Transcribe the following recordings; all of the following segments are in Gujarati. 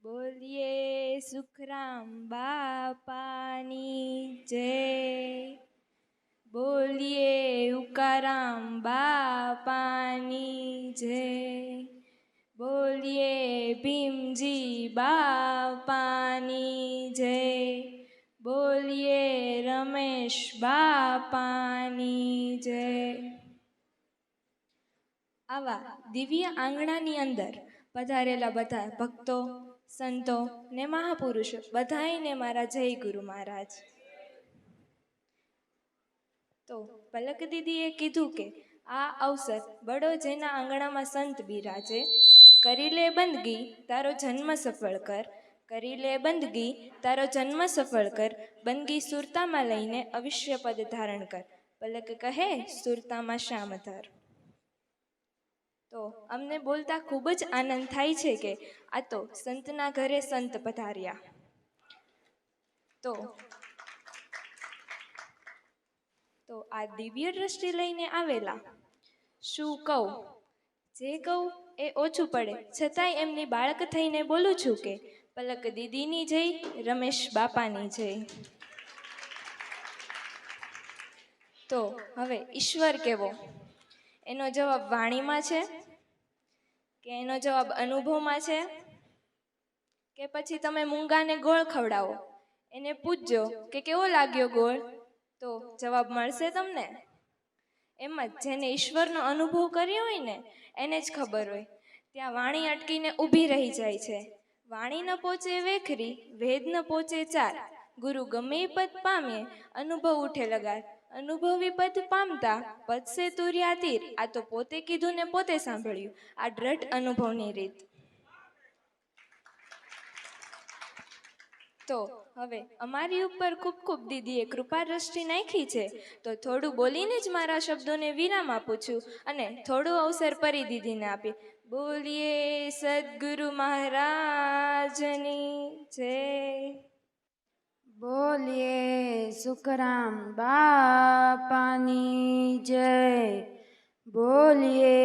બોલીએ સુખરામ બાપાની જય, બોલીએ ઉકારામ બાપાની જય, બોલીએ ભીમજી બાપાની જય, બોલીએ રમેશ બાપાની જય. આવા દિવ્ય આંગણાની અંદર પધારેલા બધા ભક્તો, સંતો ને મહાપુરુષો બધાઈને મારા જય ગુરુ મહારાજ. તો પલક દીદીએ કીધું કે આ અવસર બડો જેના આંગણામાં સંત બિરાજે, કરી લે બંદગી તારો જન્મ સફળ કર, કરી લે બંદગી તારો જન્મ સફળ કર, બંદગી સુરતામાં લઈને અવિષ્ય પદ ધારણ કર. પલક કહે સુરતામાં શ્યામ ધાર. તો અમને બોલતા ખૂબ જ આનંદ થાય છે કે આ તો સંતના ઘરે સંત પધાર્યા. તો આ દિવ્ય દ્રષ્ટિ લઈને આવેલા શું કહું, જે કહું એ ઓછું પડે, છતાંય એમની બાળક થઈને બોલું છું કે પલક દીદીની જય, રમેશ બાપાની જય. તો હવે ઈશ્વર કેવો, એનો જવાબ વાણીમાં છે કે એનો જવાબ અનુભવમાં છે કે પછી તમે મૂંગાને ગોળ ખવડાવો, એને પૂછજો કે કેવો લાગ્યો ગોળ, તો જવાબ મળશે તમને. એમ જ જેને ઈશ્વરનો અનુભવ કર્યો હોય ને એને જ ખબર હોય. ત્યાં વાણી અટકીને ઊભી રહી જાય છે. વાણી ન પહોંચે વેખરી, વેદ ન પહોંચે ચાર, ગુરુ ગમે પદ પામે, અનુભવ ઉઠે લગાર, અનુભવી પદ પામતા પદસે તુર્યા તીર. આ તો પોતે કીધું ને પોતે સાંભળ્યું, આ દ્રઢ અનુભવની રીત. તો હવે અમારી ઉપર ખૂબ ખૂબ દીદીએ કૃપા દ્રષ્ટિ નાખી છે, તો થોડું બોલીને જ મારા શબ્દોને વિરામ આપું છું અને થોડું અવસર પરી દીદીને આપી. બોલીએ સદગુરુ મહારાજની જય, બોલીએ સુખરામ બાપાની જય, બોલીએ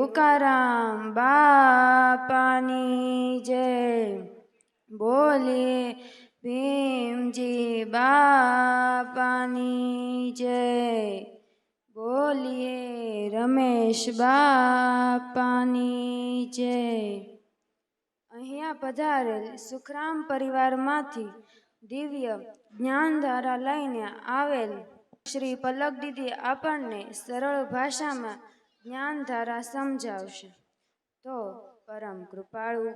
ઉકારામ બાપાની જય, બોલીએ ભીમજી બાપાની જય, બોલીએ રમેશ બાપાની જય. અહીંયા પધારેલ સુખરામ પરિવારમાંથી દિવ્ય જ્ઞાનધારા લઈને આવેલ શ્રી પલક દીદી આપણને સરળ ભાષામાં જ્ઞાનધારા સમજાવશે. તો પરમ કૃપાળુ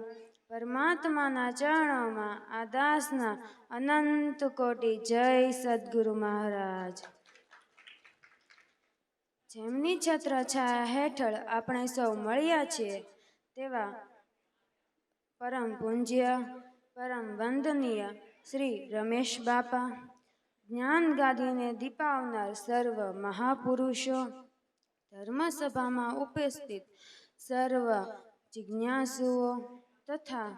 પરમાત્માના ચરણોમાં આ દાસના અનંત કોટી જય સદગુરુ મહારાજ. જેમની છત્રછાયા હેઠળ આપણે સૌ મળ્યા છીએ તેવા પરમ પૂજ્ય પરમ વંદનીય શ્રી રમેશ બાપા, જ્ઞાન ગાદીને દીપાવનાર સર્વ મહાપુરુષો, ધર્મસભામાં ઉપસ્થિત સર્વ જિજ્ઞાસુઓ તથા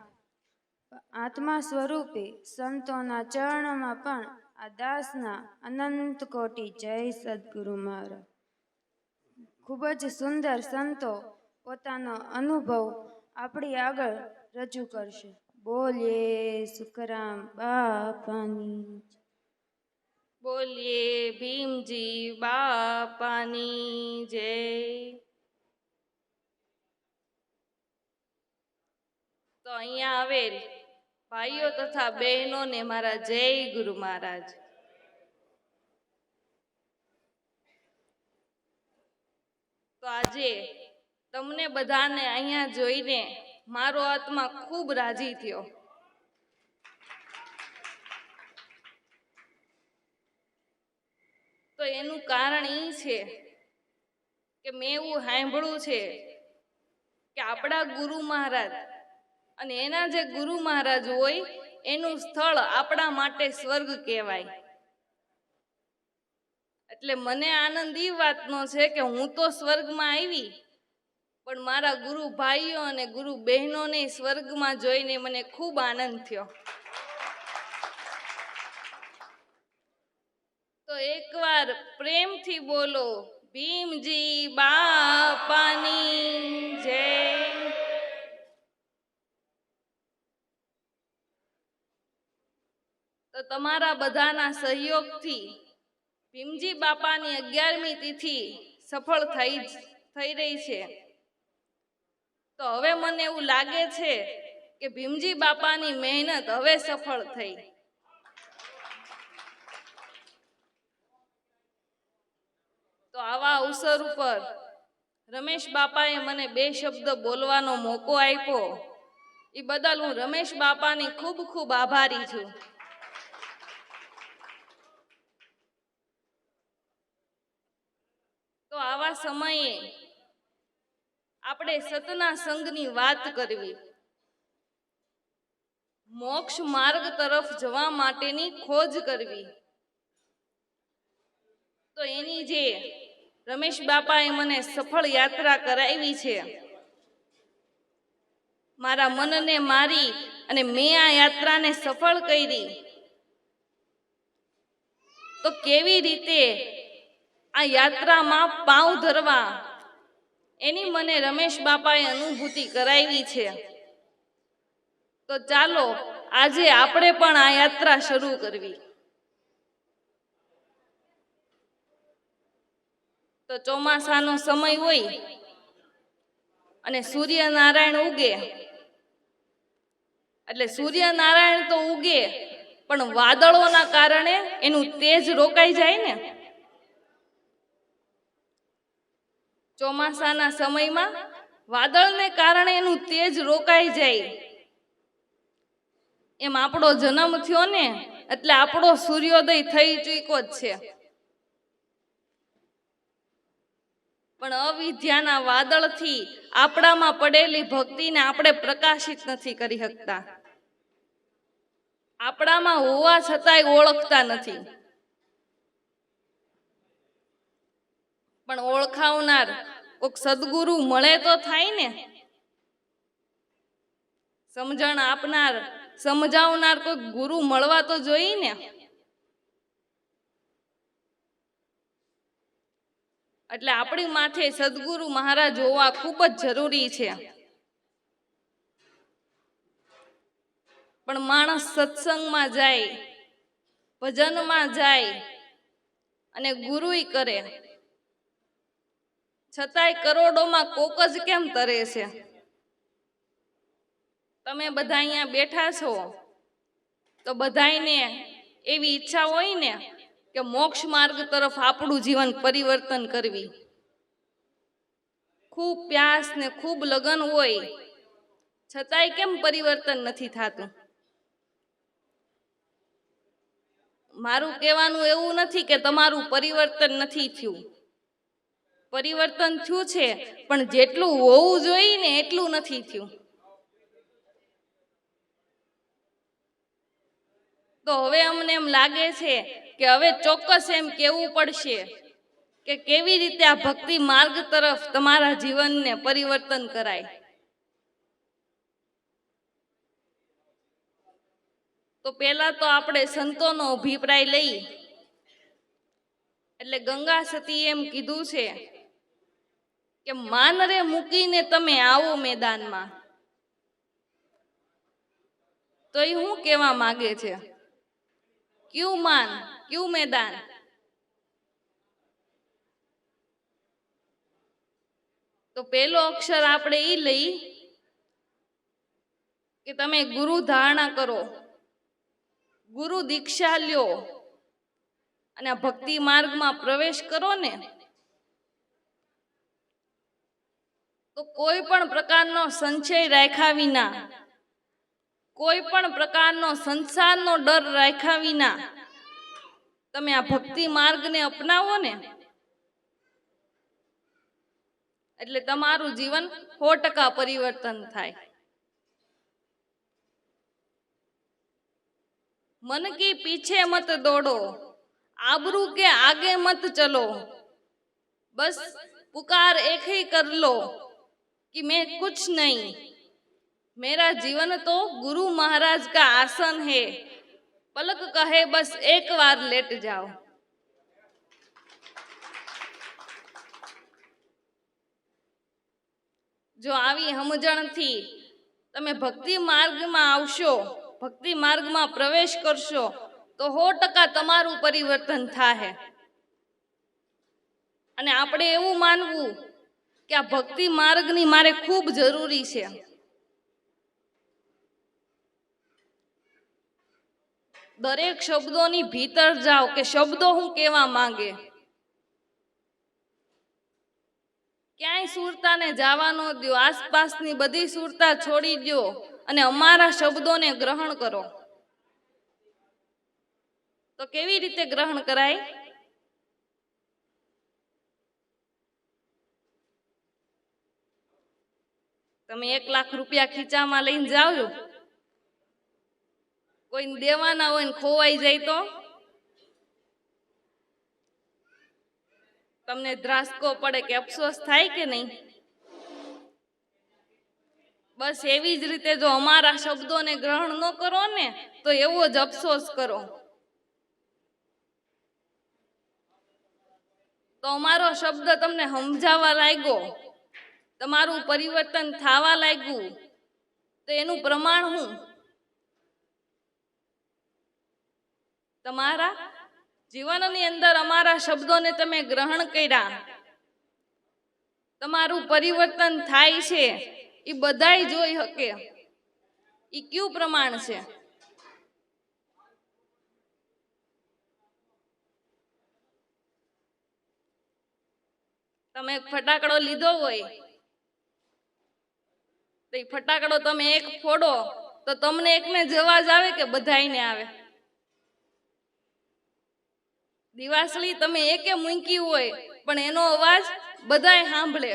આત્મા સ્વરૂપે સંતોના ચરણમાં પણ આ દાસના અનંત કોટી જય સદગુરુ મહારાજ. ખૂબ જ સુંદર સંતો પોતાનો અનુભવ આપણી આગળ રજૂ કરશે. બોલીએ સુખરામ બાપાની, બોલીએ ભીમજી બાપાની જય. તો અહીંયા આવેલ ભાઈઓ તથા બહેનોને મારા જય ગુરુ મહારાજ. તો આજે તમને બધાને અહીંયા જોઈને મારો આત્મા ખૂબ રાજી થયો. તો એનું કારણ એ છે કે મેં એવું સાંભળ્યું છે કે આપણા ગુરુ મહારાજ અને એના જે ગુરુ મહારાજ હોય એનું સ્થળ આપણા માટે સ્વર્ગ કહેવાય. એટલે મને આનંદ એ વાતનો છે કે હું તો સ્વર્ગમાં આવી, પણ મારા ગુરુ ભાઈઓ અને ગુરુ બહેનોને સ્વર્ગમાં જોઈને મને ખૂબ આનંદ થયો. તો એકવાર પ્રેમથી બોલો ભીમજી બાપાની જય. તો તમારા બધાના સહયોગથી ભીમજી બાપાની 11મી તિથિ સફળ થઈ રહી છે. તો હવે મને એવું લાગે છે કે ભીમજી બાપાની મહેનત હવે સફળ થઈ. તો આવા અવસર ઉપર રમેશ બાપાએ મને 2 શબ્દ બોલવાનો મોકો આપ્યો. એ બદલ હું રમેશ બાપાની ખૂબ ખૂબ આભારી છું. તો આવા સમયે આપણે સતના સંગની વાત કરવી, મોક્ષ માર્ગ તરફ જવા માટેની ખોજ કરવી. તો એની જે રમેશ બાપાએ મને સફળ યાત્રા કરાવી છે, મારા મનને મારી અને મેં આ યાત્રાને સફળ કરી. તો કેવી રીતે આ યાત્રામાં પાંવ ધરવા એની મને રમેશ બાપાએ અનુભૂતિ કરાવી છે. તો ચાલો આજે આપણે પણ આ યાત્રા શરૂ કરવી. તો ચોમાસાનો સમય હોય અને સૂર્યનારાયણ ઉગે, એટલે સૂર્યનારાયણ તો ઉગે પણ વાદળોના કારણે એનું તેજ રોકાઈ જાય ને. ચોમાસાના સમયમાં વાદળને કારણે એનું તેજ રોકાઈ જાય. એમ આપણો જન્મ થયો ને એટલે આપણો સૂર્યોદય થઈ ચૂક્યો જ છે. પણ અવિદ્યાના વાદળથી આપણામાં પડેલી ભક્તિને આપણે પ્રકાશિત નથી કરી શકતા. આપણામાં હોવા છતાંય ઓળખતા નથી. પણ ઓળખાવનાર કોઈક સદગુરુ મળે તો થાય ને. સમજણ આપનાર, સમજાવનાર કોઈ ગુરુ મળવા તો જોઈએ ને. એટલે આપણી માથે સદગુરુ મહારાજ હોવા ખૂબ જ જરૂરી છે. પણ માણસ સત્સંગમાં જાય, ભજનમાં જાય અને ગુરુય કરે, છતાંય કરોડોમાં કોક જ કેમ તરે છે? તમે બધા અહીંયા બેઠા છો તો બધાયને એવી ઈચ્છા હોય ને કે મોક્ષ માર્ગ તરફ આપણું જીવન પરિવર્તન કરવી. ખૂબ પ્યાસ ને ખૂબ લગન હોય છતાંય કેમ પરિવર્તન નથી થતું? મારું કહેવાનું એવું નથી કે તમારું પરિવર્તન નથી થયું. પરિવર્તન થયું છે, પણ જેટલું હોવું જોઈએ ને એટલું નથી થયું. તો હવે અમને એમ લાગે છે કે હવે ચોક્કસ એમ કહેવું પડશે કે કેવી રીતે આ ભક્તિ માર્ગ તરફ તમારા જીવનને પરિવર્તન કરાય. તો પહેલા તો આપણે સંતોનો અભિપ્રાય લઈ. એટલે ગંગા સતી એમ કીધું છે કે માનરે મૂકીને તમે આવો મેદાનમાં. તો એ શું કહેવા માંગે છે? ક્યું માન, ક્યું મેદાન? તો પહેલો અક્ષર આપણે એ લઈ કે તમે ગુરુ ધારણા કરો, ગુરુ દીક્ષા લ્યો અને આ ભક્તિ માર્ગમાં પ્રવેશ કરો ને, તો કોઈ પણ પ્રકારનો સંશય રાખ્યા વિના, કોઈ પણ પ્રકારનો સંસારનો ડર રાખ્યા વિના તમે આ ભક્તિ માર્ગને અપનાવો ને એટલે તમારું જીવન 100% પરિવર્તન થાય. मन के पीछे मत दौड़ो, आबरू के आगे मत चलो, बस पुकार एक ही कर लो कि मैं कुछ नहीं, मेरा जीवन तो गुरु महाराज का आसन है, पलक कहे बस एक बार लेट जाओ. जो આવી સમજણથી તમે ભક્તિ માર્ગમાં આવશો, ભક્તિ માર્ગમાં પ્રવેશ કરશો તો 100% તમારું પરિવર્તન થાય. અને આપણે એવું માનવું કે આ ભક્તિ માર્ગની મારે ખૂબ જરૂરી છે. દરેક શબ્દોની ભીતર જાઓ કે શબ્દો હું કહેવા માંગે. ક્યાંય સુરતાને જવા ન દો, આસપાસની બધી સુરતા છોડી દો અને અમારા શબ્દોને ગ્રહણ કરો. તો કેવી રીતે ગ્રહણ કરાય? તમે 1 લાખ રૂપિયા ખીચામાં લઈને જાઓ, કોઈને દેવાના હોય ને ખોવાઈ જાય તો તમને ધ્રાસકો પડે કે અફસોસ થાય કે નહીં? બસ એવી જ રીતે જો અમારા શબ્દોને ગ્રહણ ન કરો ને તો એવો જ અફસોસ કરો. તો અમારો શબ્દ તમને સમજાવવા લાગ્યો, તમારું પરિવર્તન થવા લાગ્યું, તો એનું પ્રમાણ શું? તમારા જીવનની અંદર અમારા શબ્દોને તમે ગ્રહણ કર્યા, તમારું પરિવર્તન થાય છે, એ બધાય જોઈ શકે. એ કયું પ્રમાણ છે? તમે એક ફટાકડો લીધો હોય તો એ ફટાકડો તમે એક ફોડો તો તમને એકને જ અવાજ આવે કે બધાયને આવે? દિવાસળી તમે એકે મૂકી હોય પણ એનો અવાજ બધાય સાંભળે.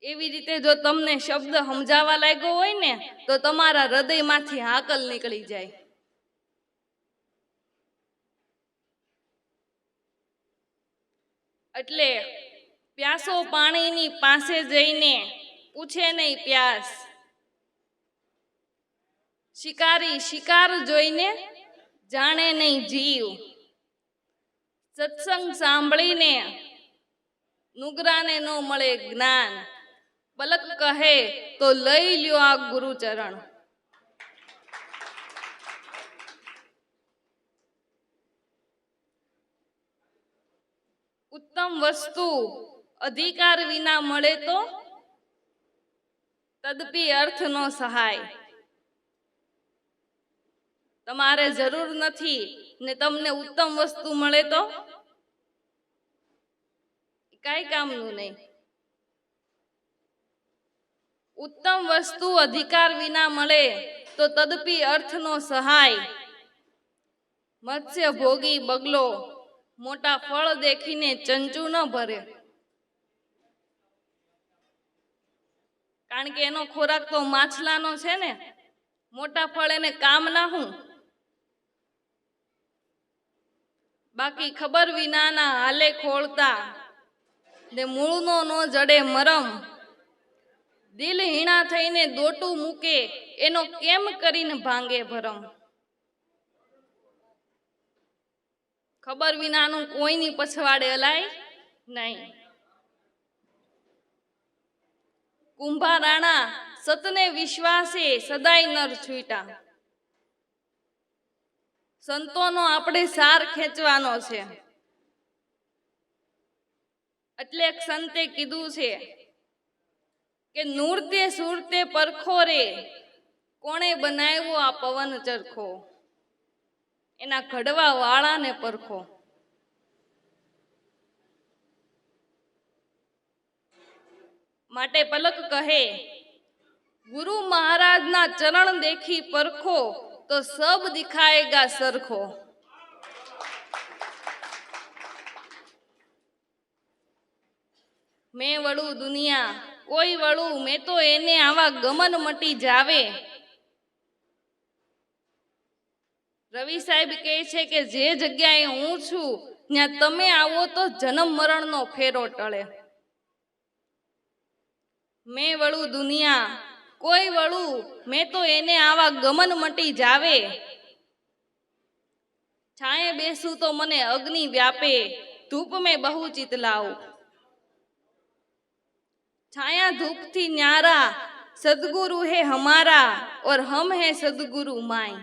એવી રીતે જો તમને શબ્દ સમજાવવા લાગ્યો હોય ને તો તમારા હૃદયમાંથી હાકલ નીકળી જાય. એટલે પ્યાસો પાણીની પાસે જઈને પૂછે નહીં પ્યાસ, શિકારી શિકાર જોઈને જાણે નહીં જીવ. સત્સંગ સાંભળીને નુગરાને ન મળે જ્ઞાન, પલક કહે તો લઈ લ્યો આ ગુરુચરણ. ઉત્તમ વસ્તુ અધિકાર વિના મળે તો તદપી અર્થ નો સહાય. તમારે જરૂર નથી ને તમને ઉત્તમ વસ્તુ મળે તો કાંઈ કામનું નહીં. ઉત્તમ વસ્તુ અધિકાર વિના મળે તો તદપી અર્થનો સહાય. મત્સ્ય ભોગી બગલો મોટા ફળ દેખીને ચંચુ ન ભરે, કારણ કે એનો ખોરાક તો માછલાનો છે ને. મોટા ફળ એને કામ ના હું. બાકી ખબર વિનાના હાલે ખોળતા ને મૂળનો નો જડે મરમ. દિલ હીણા થઈને દોટું મૂકે એનો કેમ કરીને ભાંગે ભરમ. ખબર વિનાનું કોઈની પછવાડે હલાય નહીં. કુંભારાણા સતને વિશ્વાસે સદાય નર છૂટા. સંતોનો આપણે સાર ખેંચવાનો છે. એટલે એક સંતે કીધું છે કે નૂરતે સુરતે પરખો રે, કોણે બનાવ્યો આ પવન ચરખો, એના ઘડવા વાળાને પરખો. માટે પલક કહે ગુરુ મહારાજના ચરણ દેખી પરખો તો સબ દિખાએગા સરખો. મેં વળું દુનિયા કોઈ વળું, મેં તો એને આવા ગમન મટી જાવે. રવિ સાહેબ કહે છે કે જે જગ્યાએ હું છું ત્યાં તમે આવો તો જન્મ મરણનો ફેરો ટળે. મેં વળું દુનિયા કોઈ વળું, મેં તો એને આવા ગમન મટી જાવે. છાંયે બેસું તો મને અગ્નિ વ્યાપે, ધૂપ મેં બહુ ચિતલાઉં. छाया धूप थी न्यारा, सदगुरु है हमारा और हम है सदगुरु माई.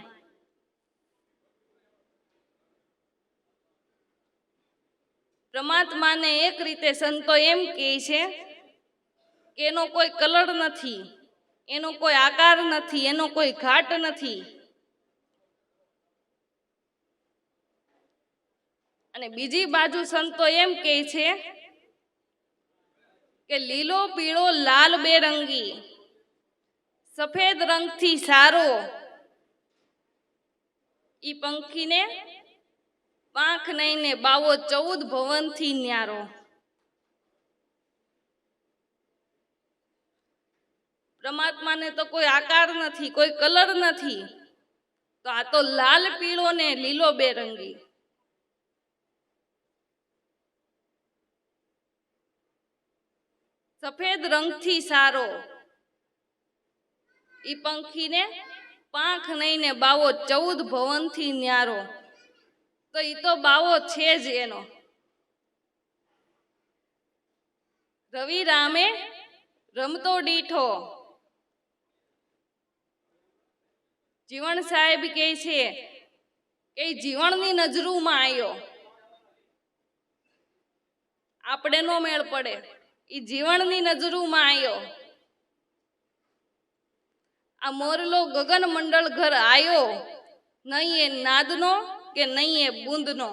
પરમાત્માને એક રીતે સંતો એમ કહે છે કે એનો કોઈ કલર નથી, એનો કોઈ આકાર નથી, એનો કોઈ ઘાટ નથી. અને બીજી બાજુ સંતો એમ કહે છે કે લીલો પીળો લાલ બેરંગી, સફેદ રંગથી સારો, ઈ પંખીને પાંખ નહીં ને બાવો 14 ભવનથી ન્યારો. પરમાત્માને તો કોઈ આકાર નથી, કોઈ કલર નથી, તો આ તો લાલ પીળો ને લીલો બેરંગી. સફેદ રંગથી સારો, ઈ પંખીને પાંખ નહીં ને બાવો 14 ભવનથી ન્યારો. તો ઈ તો બાવો છે જ એનો. રવિ રામે રમતો ડીઠો. જીવણ સાહેબ કહે છે કે જીવણની નજરૂમાં આવ્યો. આપણે નો મેળ પડે, ઈ જીવણની નજરૂમાં આવ્યો. આ મોરલો ગગન મંડળ ઘર આયો, નહીં એ નાદનો કે નહીં એ બુંદનો,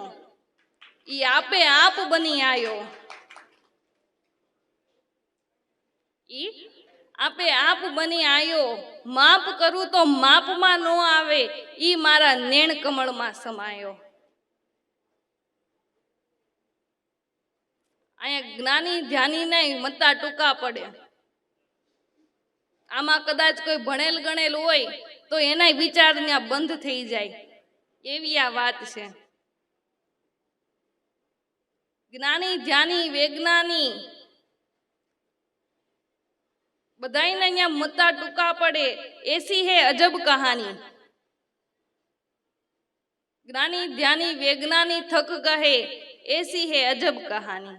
ઈ આપે આપ બની આયો. ઈ આપે આપ બની આયો. માપ કરું તો માપમાં નો આવે, ઈ મારા નેણ કમળમાં સમાયો. અહીંયા જ્ઞાની ધ્યાની મતા ટૂંકા પડે. આમાં કદાચ કોઈ ભણેલ ગણેલ હોય તો એના વિચાર ત્યાં બંધ થઈ જાય, એવી આ વાત છે. જ્ઞાની ધ્યાની વૈજ્ઞાની બધાયને અહીંયા મતા ટૂંકા પડે, એસી હે અજબ કહાની. જ્ઞાની ધ્યાની વૈજ્ઞાની થક કહે, એસી હે અજબ કહાની.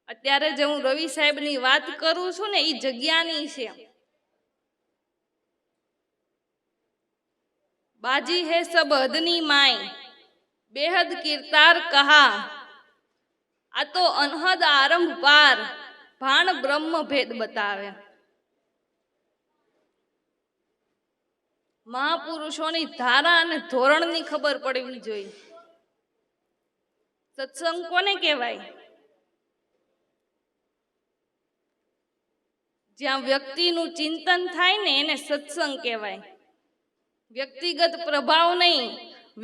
અત્યારે જે હું રવિ સાહેબની વાત કરું છું ને, એ જગ્યાની છે. બાજી હે સબ હદની માય, બેહદ કિરતાર કહા. આ તો અનહદ આરંભ પાર, ભાણ બ્રહ્મ ભેદ બતાવે. મહાપુરુષોની ધારા અને ધોરણની ખબર પડવી જોઈએ. સત્સંગ કોને કહેવાય? જ્યાં વ્યક્તિનું ચિંતન થાય ને એને સત્સંગ કહેવાય. વ્યક્તિગત પ્રભાવ નહીં,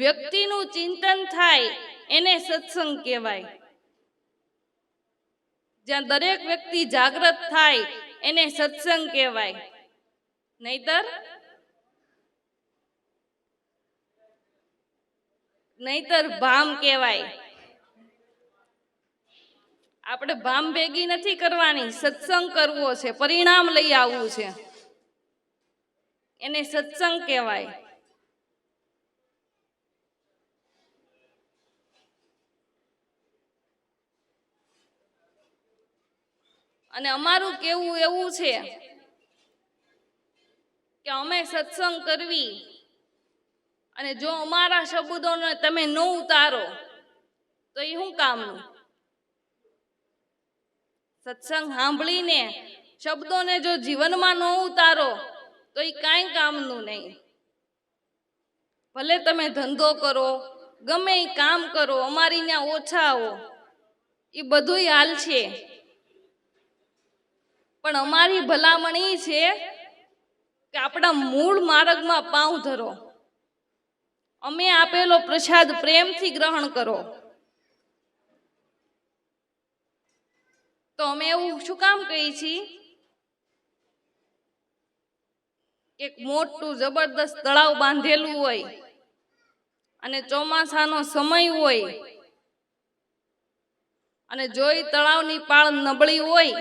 વ્યક્તિનું ચિંતન થાય એને સત્સંગ કહેવાય. જ્યાં દરેક વ્યક્તિ જાગૃત થાય એને સત્સંગ કહેવાય. નહીતર ભામ કહેવાય. આપણે ભામ ભેગી નથી કરવાની, સત્સંગ કરવો છે, પરિણામ લઈ આવવું છે, એને સત્સંગ કહેવાય. અને અમારું કેવું એવું છે કે અમે સત્સંગ કરવી અને જો અમારા શબ્દોને તમે ન ઉતારો તો એ શું કામનું? સત્સંગ સાંભળીને શબ્દોને જો જીવનમાં ન ઉતારો તો એ કાંઈ કામનું નહીં. ભલે તમે ધંધો કરો, ગમે એ કામ કરો, અમારી ત્યાં ઓછા આવો, એ બધુંય હાલ છે, પણ અમારી ભલામણ એ છે કે આપણા મૂળ માર્ગમાં પાઉં ધરો. અમે આપેલો પ્રસાદ પ્રેમથી ગ્રહણ કરો. તો અમે એવું શું કામ કહીએ છીએ કે મોટું જબરદસ્ત તળાવ બાંધેલું હોય અને ચોમાસાનો સમય હોય અને જો એ તળાવની પાળ નબળી હોય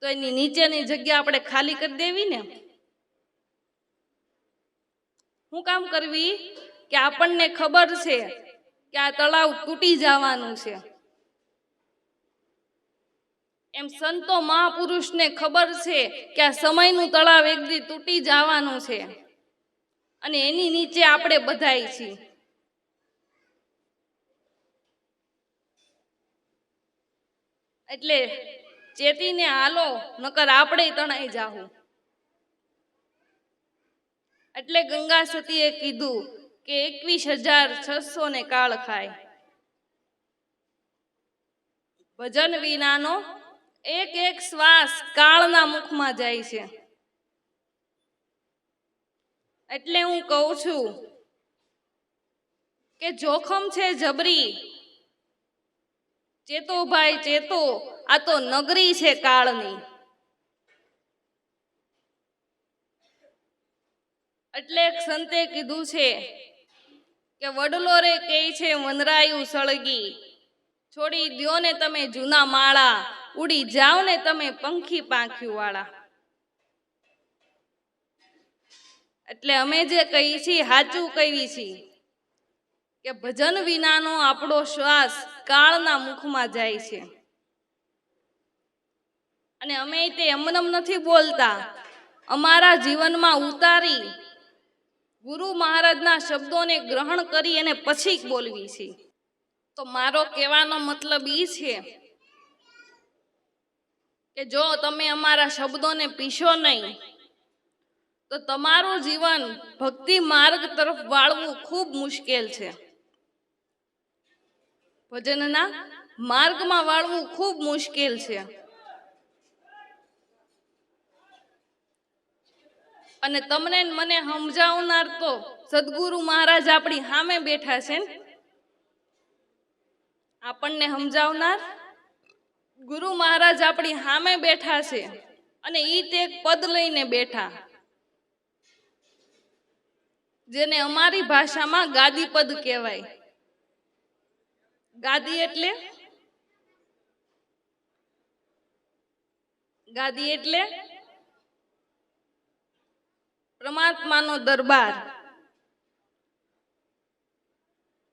તો એની નીચેની જગ્યા આપણે ખાલી કરી દેવી ને. શું કામ કરવી? કે આપણને ખબર છે કે આ તળાવ તૂટી જવાનું છે. એમ સંતો મહાપુરુષને ખબર છે કે આ સમયનું તળાવ એક દી તૂટી જવાનું છે અને એની નીચે આપણે બધાય છીએ. એટલે ચેતીને હાલો, નકર આપણે તણાઈ જાહું. એટલે ગંગા સતીએ કીધું કે 21,600 ને કાળ ખાય. ભજન વિનાનો એક એક શ્વાસ કાળના મુખમાં જાય છે. એટલે હું કહું છું કે જોખમ છે જબરી, ચેતો ભાઈ ચેતો, આ તો નગરી છે કાળની. એટલે એક સંતે કીધું છે કે વડલો રે કહે છે વનરાયું સળગી, છોડી દ્યો ને તમે જૂના માળા, ઉડી જાઓ ને તમે પંખી પાંખ્યું વાળા. એટલે અમે જે કહી છીએ સાચું કહીએ છીએ કે ભજન વિનાનો આપણો શ્વાસ કાળના મુખમાં જાય છે. અને અમે તે એમનેમ નથી બોલતા, અમારા જીવનમાં ઉતારી ગુરુ મહારાજના શબ્દોને ગ્રહણ કરી અને પછી બોલવી છે. તો મારો કહેવાનો મતલબ એ છે કે જો તમે અમારા શબ્દોને પીશો નહીં તો તમારું જીવન ભક્તિ માર્ગ તરફ વાળવું ખૂબ મુશ્કેલ છે. ભજનના માર્ગમાં વાળવું ખૂબ મુશ્કેલ છે. અને તમને મને સમજાવનાર તો સદગુરુ મહારાજ આપણી સામે બેઠા છે ને. આપણને સમજાવનાર ગુરુ મહારાજ આપણી સામે બેઠા છે અને ઈ તે એક પદ લઈને બેઠા, જેને અમારી ભાષામાં ગાદી પદ કહેવાય. ગાદી એટલે પરમાત્માનો દરબાર.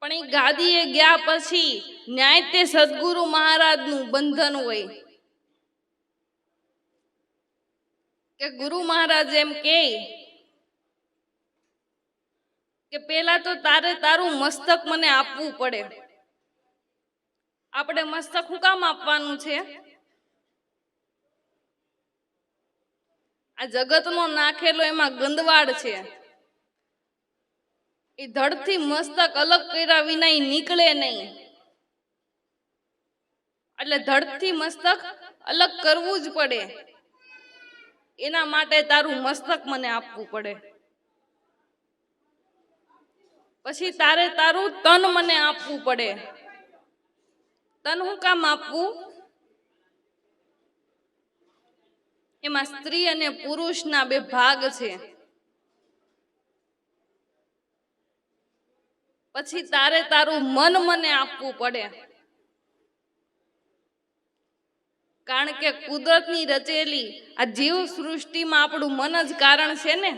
પણ એ ગાદીએ ગયા પછી ન્યાય તે સદગુરુ મહારાજનું બંધન હોય કે ગુરુ મહારાજ એમ કે પેલા તો તારે તારું મસ્તક મને આપવું પડે. આપણે મસ્તક શું કામ આપવાનું છે? આ જગતનો નાખેલો એમાં ગંદવાડ છે. એ ધડથી મસ્તક અલગ કર્યા વિના ઈ નીકળે નહીં. એટલે ધડથી મસ્તક અલગ કરવું જ પડે. એના માટે તારું મસ્તક મને આપવું પડે. પછી તારે તારું તન મને આપવું પડે. તન શું કામ આપવું? એમાં સ્ત્રી અને પુરુષના બે ભાગ છે. પછી તારે તારું મન મને આપવું પડે. કારણ કે કુદરતની રચેલી આ જીવ સૃષ્ટિમાં આપણું મન જ કારણ છે ને.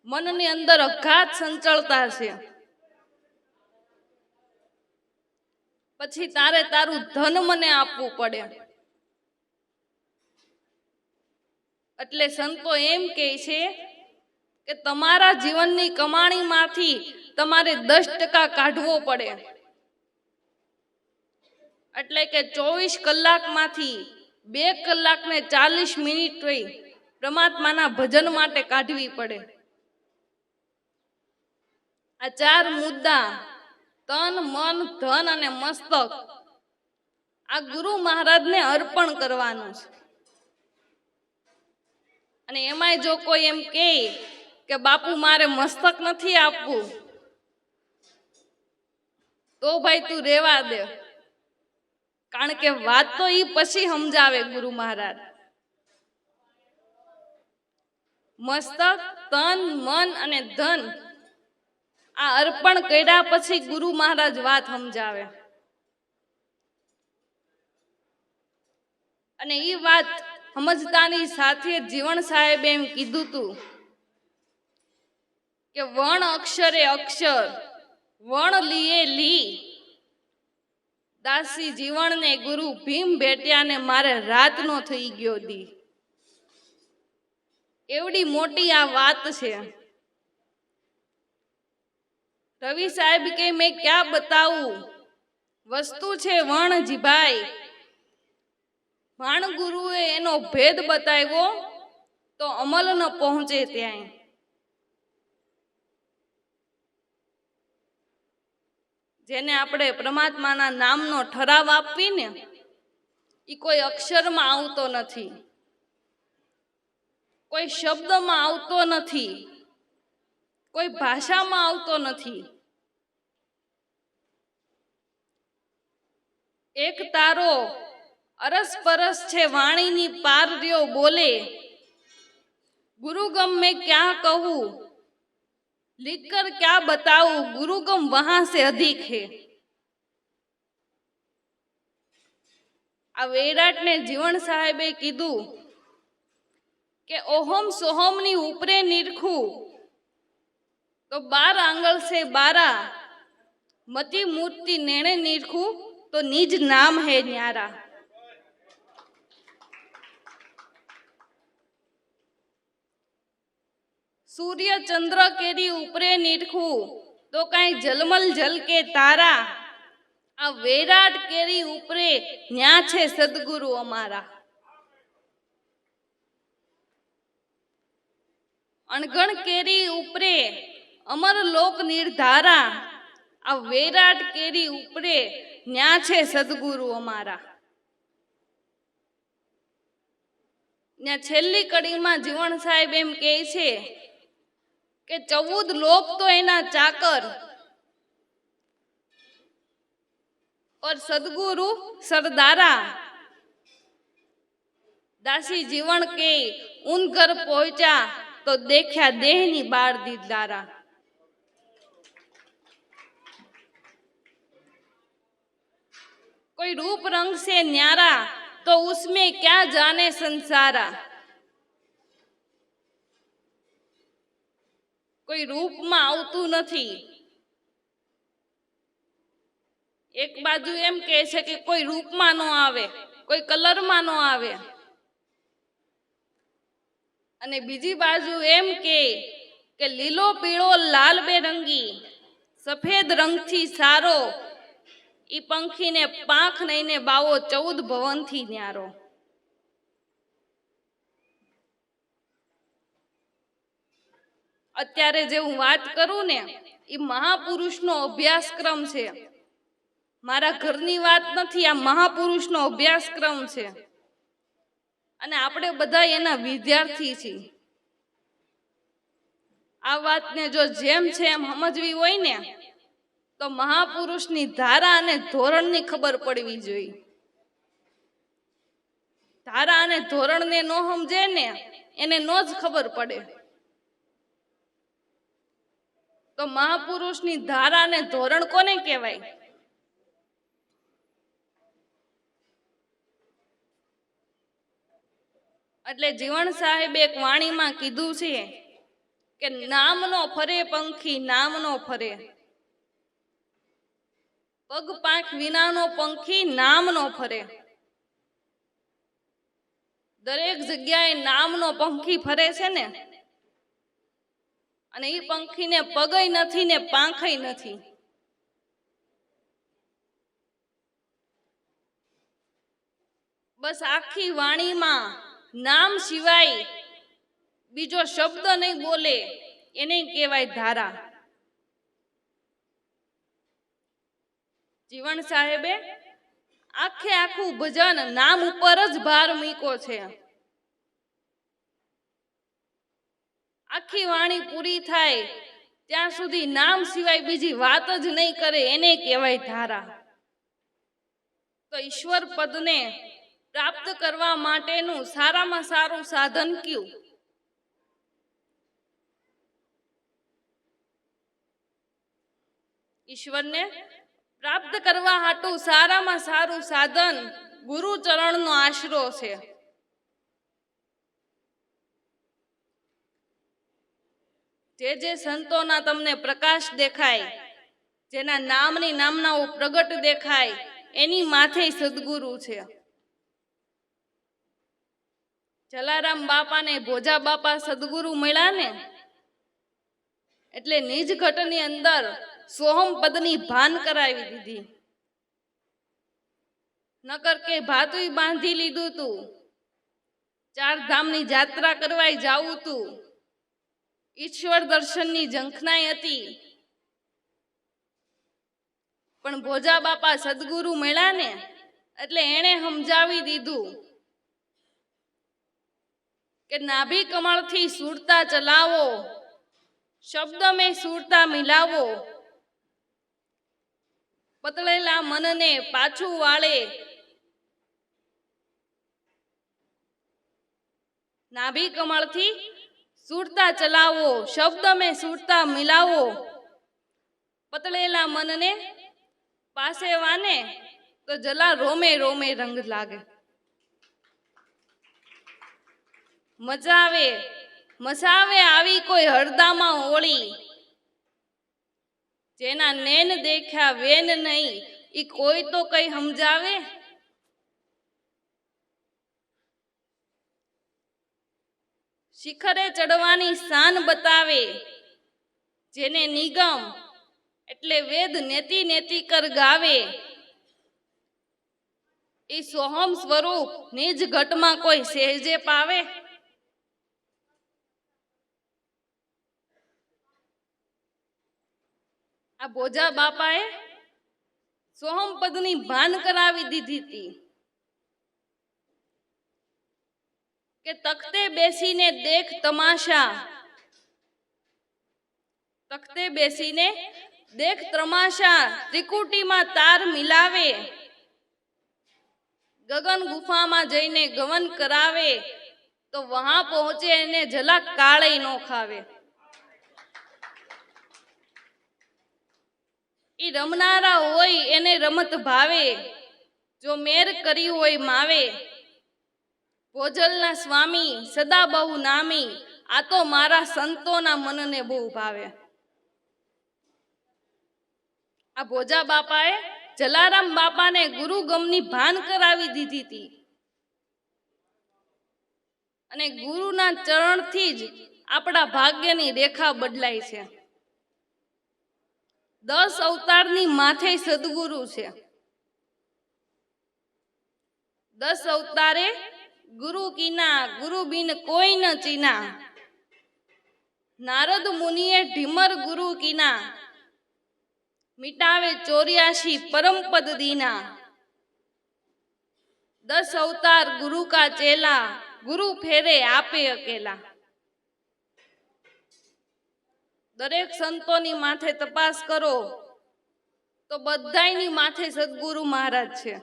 મનની અંદર અઘાત સંચળતા છે. પછી તારે તારું ધન મને આપવું પડે. એટલે સંતો એમ કહે છે કે તમારા જીવનની કમાણીમાંથી તમારે 10% કાઢવો પડે. એટલે કે 24 કલાકમાંથી 2 કલાક ને 40 મિનિટ પરમાત્માના ભજન માટે કાઢવી પડે. આ 4 મુદ્દા તન, મન, ધન અને મસ્તક આ ગુરુ મહારાજને અર્પણ કરવાનું છે. અને એમાંય જો કોઈ એમ કે બાપુ મારે મસ્તક નથી આપવું, તો ભાઈ તું રેવા દે. કારણ કે વાત તો ઈ પછી સમજાવે ગુરુ મહારાજ. મસ્તક, તન, મન અને ધન આ અર્પણ કર્યા પછી ગુરુ મહારાજ વાત સમજાવે. અને ઈ વાત સમજતાની સાથે જીવણ સાહેબે એમ કીધું તું કે વણ અક્ષરે અક્ષર, વણ લીએ લી, દાસી જીવણને ગુરુ ભીમ ભેટ્યા ને મારે રાતનો થઈ ગયો દી. એવડી મોટી આ વાત છે. રવિ સાહેબ કે મેં ક્યાં બતાવું, વસ્તુ છે વણજીભાઈ, વાણ ગુરુએ એનો ભેદ બતાવ્યો તો અમલ ન પહોંચે ત્યાંય. જેને આપણે પરમાત્માના નામનો ઠરાવ આપવીને એ કોઈ અક્ષરમાં આવતો નથી, કોઈ શબ્દમાં આવતો નથી, કોઈ ભાષામાં આવતો નથી. એક તારો અરસપરસ છે વાણીની પાર રહ્યો બોલે, ગુરુગમ મેં ક્યાં કહું लिखकर क्या बताऊं, गुरुगम वहां से अधिक है. આ વૈરાટને જીવણ સાહેબે કીધું કે ઓહમ સોહમ ની ઉપરે નિરખું તો 12 આંગળ સે 12, મતિ મૂર્તિ નેણે નિરખું તો નિજ નામ હે ન્યારા. सूर्य चंद्र केरी उपरे निरखू तो कई जलमल जल के तारा, आ वैराट केरी उपरे न्या छे सदगुरु अमारा. अणगण केरी उपरे अमर लोक निर्धारा, आ वैराट केरी उपरे न्या छे सदगुरु अमारा. न्या छेल्ली कड़ी में जीवन साहेब एम कहे छे કે 14 लोक तो एना चाकर और सदगुरु सरदारा. दासी जीवन के उन घर पहुंचा तो देखा देहनी बार दीदारा. कोई रूप रंग से न्यारा तो उसमें क्या जाने संसारा. કોઈ રૂપમાં આવતું નથી. એક બાજુ એમ કહે છે કે કોઈ રૂપમાં ન આવે, કોઈ કલરમાં ન આવે, અને બીજી બાજુ એમ કે લીલો પીળો લાલ બેરંગી સફેદ રંગથી સારો, ઈ પંખીને પાંખ નઈને બાવો 14 ભવનથી ન્યારો. અત્યારે જે હું વાત કરું ને એ મહાપુરુષનો અભ્યાસક્રમ છે, મારા ઘરની વાત નથી, આ મહાપુરુષનો અભ્યાસક્રમ છે અને આપણે બધા એના વિદ્યાર્થી છીએ. આ વાતને જો જેમ છે એમ સમજવી હોય ને તો મહાપુરુષની ધારા અને ધોરણની ખબર પડવી જોઈએ. ધારા અને ધોરણને ન સમજે ને એને નો જ ખબર પડે. તો મહાપુરુષની ધારા ને ધોરણ કોને કહેવાય? એટલે જીવણ સાહેબે એક વાણીમાં કીધું છે કે નામનો ફરે પંખી નામનો ફરે, પગ પાંખ વિનાનો પંખી નામનો ફરે. દરેક જગ્યાએ નામનો પંખી ફરે છે ને, અને એ પંખીને પગય નથી ને પાંખય નથી. બસ આખી વાણીમાં નામ સિવાય બીજો શબ્દ નહીં બોલે એને કહેવાય ધારા. જીવણ સાહેબે આખે આખું ભજન નામ ઉપર જ ભાર મૂક્યો છે. આખી વાણી પૂરી થાય ત્યાં સુધી નામ સિવાય બીજી વાત જ નહીં કરે એને કહેવાય ધારા. તો ઈશ્વર પદને પ્રાપ્ત કરવા માટેનું સારામાં સારું સાધન કયું? ઈશ્વરને પ્રાપ્ત કરવા હાટું સારામાં સારું સાધન ગુરુ ચરણનો આશરો છે. જે સંતોના તમને પ્રકાશ દેખાય, જેના નામની નામનાઓ પ્રગટ દેખાય, એની માથે સદગુરુ છે. જલારામ બાપાને ભોજા બાપા સદગુરુ મળ્યા ને એટલે નિજ ઘટની અંદર સોહમ પદની ભાન કરાવી દીધી. નકર કે ભાતુય બાંધી લીધું તું, 4 ધામની જાત્રા કરવાય જાવું તું, ઈશ્વર દર્શનની ઝંખનાઈ હતી. પણ ભોજા બાપા સદગુરુ મળ્યા ને એટલે એણે સમજાવી દીધું કે નાભી કમળથી સુરતા ચલાવો, શબ્દ મેં સુરતા મિલાવો, પતળેલા મનને પાછું વાળે, નાભી કમળથી સુરતા ચલાવો, શબ્દ મેં સુરતા મિલાવો, પતળેલા મનને પાસે વાને તો જલા રોમે રોમે રંગ લાગે. મચાવે આવી કોઈ હરદામાં હોળી, જેના નેન દેખ્યા વેન નહીં, ઈ કોઈ તો કઈ સમજાવે. શિખરે ચડવાની શાન બતાવે, જેને નિગમ એટલે વેદ નેતિ નેતિ કર ગાવે, ઈ સોહમ સ્વરૂપ નિજ ઘટમાં કોઈ સહેજે પાવે. આ ભોજા બાપાએ સોહમ પદની ભાન કરાવી દીધી હતી કે તખતે બેસીને દેખ તમાશા, તખતે બેસીને દેખ તમાશા, ત્રિકુટીમાં તાર મિલાવે, ગગન ગુફામાં જઈને ગમન કરાવે, તો વહાં પહોંચે એને જલા કાળે નો ખાવે. ઈ રમનારા હોય એને રમત ભાવે, જો મેર કરી હોય માવે. ભોજલના સ્વામી સદા બહુ નામી, આ તો મારા સંતોના મનને બહુ ભાવે. આ ભોજા બાપાએ જલારામ બાપાને ગુરુ ગમની ભાન કરાવી દીધી હતી અને ગુરુના ચરણથી જ આપણા ભાગ્યની રેખા બદલાય છે. 10 અવતારની માથે સદગુરુ છે. 10 અવતારે ગુરુ કીના, ગુરુ બિન કોઈ ન ચીના. નારદ મુનિએ ઢીમર ગુરુ કીના, મિટાવે 84 પરમ પદ દીના. 10 અવતાર ગુરુ કા ચેલા, ગુરુ ફેરે આપે અકેલા. દરેક સંતોની માથે તપાસ કરો તો બધાયની માથે સદગુરુ મહારાજ છે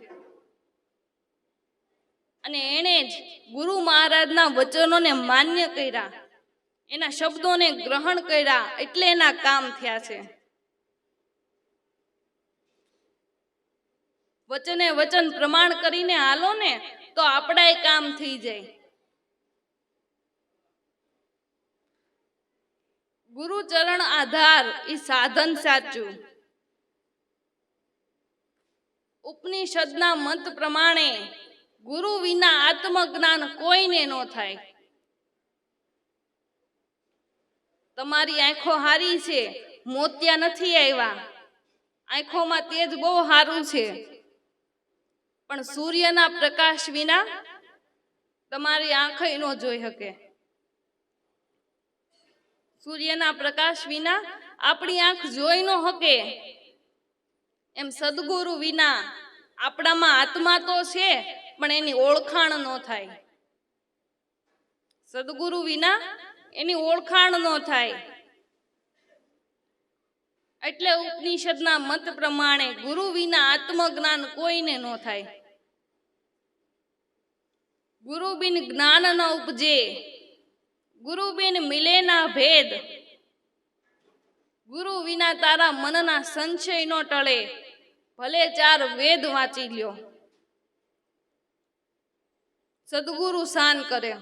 અને એણે જ ગુરુ મહારાજના વચનોને માન્ય કર્યા, એના શબ્દોને ગ્રહણ કર્યા, એટલે એના કામ થયા છે. વચને વચન પ્રમાણ કરીને હાલો ને તો આપણાય કામ થઈ જાય. ગુરુ ચરણ આધાર ઈ સાધન સાચું. ઉપનિષદના મંત પ્રમાણે ગુરુ વિના આત્મજ્ઞાન કોઈને ન થાય. તમારી આંખો હારી છે, મોતિયા નથી આવ્યા, આંખોમાં તેજ બહુ સારું છે, પણ સૂર્યના પ્રકાશ વિના તમારી આંખ ન જોઈ શકે. સૂર્યના પ્રકાશ વિના આપણી આંખ જોઈ ન શકે. એમ સદગુરુ વિના આપણામાં આત્મા તો છે પણ એની ઓળખાણ ન થાય. સદગુરુ વિના એની ઓળખાણ ન થાય. એટલે ઉપનિષદના મત પ્રમાણે ગુરુ વિના આત્મજ્ઞાન કોઈને ન થાય. ગુરુ બિન જ્ઞાન ન ઉપજે, ગુરુ બિન મિલે ના ભેદ. ગુરુ વિના તારા મનના સંશય નો ટળે, ભલે 4 વેદ વાંચી લ્યો. સદગુરુ શાન કરે.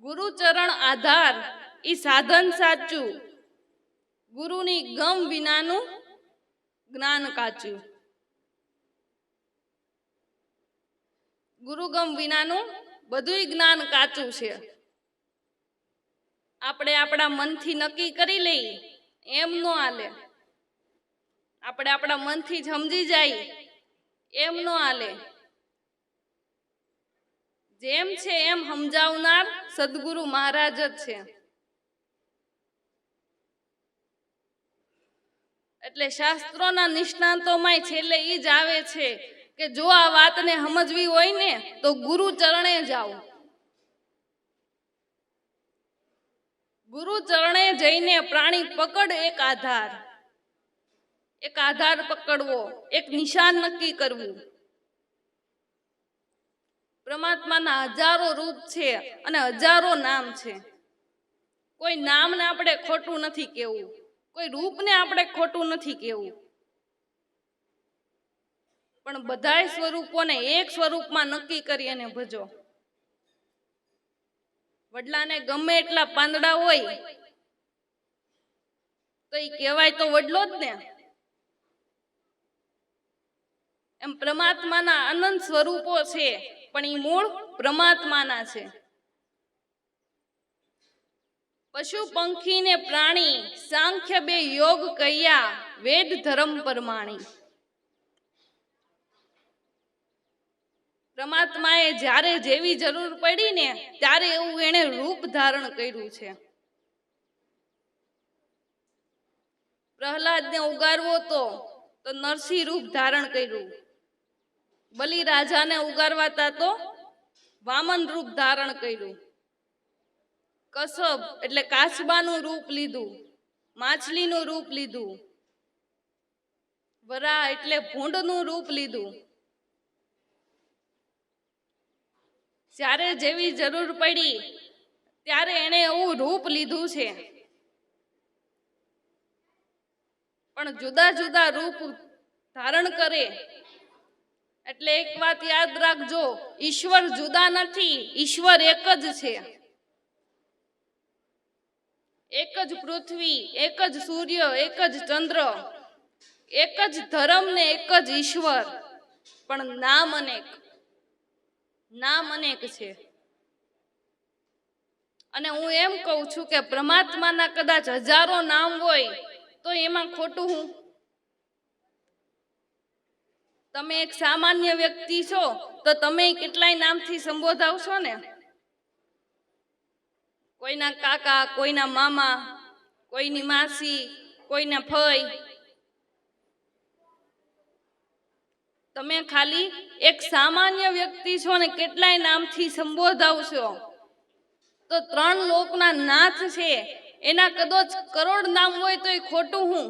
ગુરુ ચરણ આધાર ઈ સાધન સાચું. ગુરુની ગમ વિનાનું જ્ઞાન કાચું. ગુરુ ગમ વિનાનું બધુંય જ્ઞાન કાચું છે. આપણે આપણા મનથી નક્કી કરી લઈએ એમ નો હાલે. આપણે આપણા મનથી જ સમજી જાય એમ ન હાલે. જેમ છે એમ સમજાવનાર સદગુરુ મહારાજ જ છે. એટલે શાસ્ત્રોના નિષ્ણાંતોમાં છેલ્લે એ જ આવે છે કે જો આ વાતને સમજવી હોય ને તો ગુરુ ચરણે જાઓ. ગુરુ ચરણે જઈને પ્રાણી પકડ એક આધાર પકડવો, એક નિશાન નક્કી કરવું. પરમાત્માના હજારો રૂપ છે અને હજારો નામ છે. કોઈ નામને આપણે ખોટું નથી કહેવું, કોઈ રૂપને આપણે ખોટું નથી કહેવું, પણ બધાય સ્વરૂપોને એક સ્વરૂપમાં નક્કી કરી અને ભજો. વડલાને ગમે એટલા પાંદડા હોય તો એ કહેવાય તો વડલો જ ને. એમ પરમાત્માના અનંત સ્વરૂપો છે પણ એ મૂળ પરમાત્માના છે. પશુ પંખી ને પ્રાણી સાંખ્ય બે યોગ કયા વેદ ધર્મ પરમાણી. પરમાત્માએ જ્યારે જેવી જરૂર પડી ને ત્યારે એવું એને રૂપ ધારણ કર્યું છે. પ્રહલાદને ઉગારવો તો નરસિંહ રૂપ ધારણ કર્યું. બલિ રાજાને ઉગારવાતા તો વામન રૂપ ધારણ કર્યું. કસબ એટલે કાચબાનું રૂપ લીધું, માછલીનું રૂપ લીધું. વરા એટલે ભૂંડનું રૂપ લીધું. જ્યારે જેવી જરૂર પડી ત્યારે એને એવું રૂપ લીધું છે. પણ જુદા જુદા રૂપ ધારણ કરે એટલે એક વાત યાદ રાખજો, ઈશ્વર જુદા નથી, ઈશ્વર એક જ છે. એક જ પૃથ્વી, એક જ સૂર્ય, એક જ ચંદ્ર, એક જ ધર્મ ને એક જ ઈશ્વર, પણ નામ અનેક છે. અને હું એમ કહું છું કે પરમાત્માના કદાચ હજારો નામ હોય તો એમાં ખોટું હું? તમે એક સામાન્ય વ્યક્તિ છો તો તમે કેટલાય નામથી સંબોધાવશો ને. કોઈના કાકા, કોઈના મામા, કોઈની માસી, કોઈના ફઈ. તમે ખાલી એક સામાન્ય વ્યક્તિ છો ને કેટલાય નામથી સંબોધાવશો તો 3 લોકના નાથ છે એના કદાચ કરોડ નામ હોય તો એ ખોટું હું?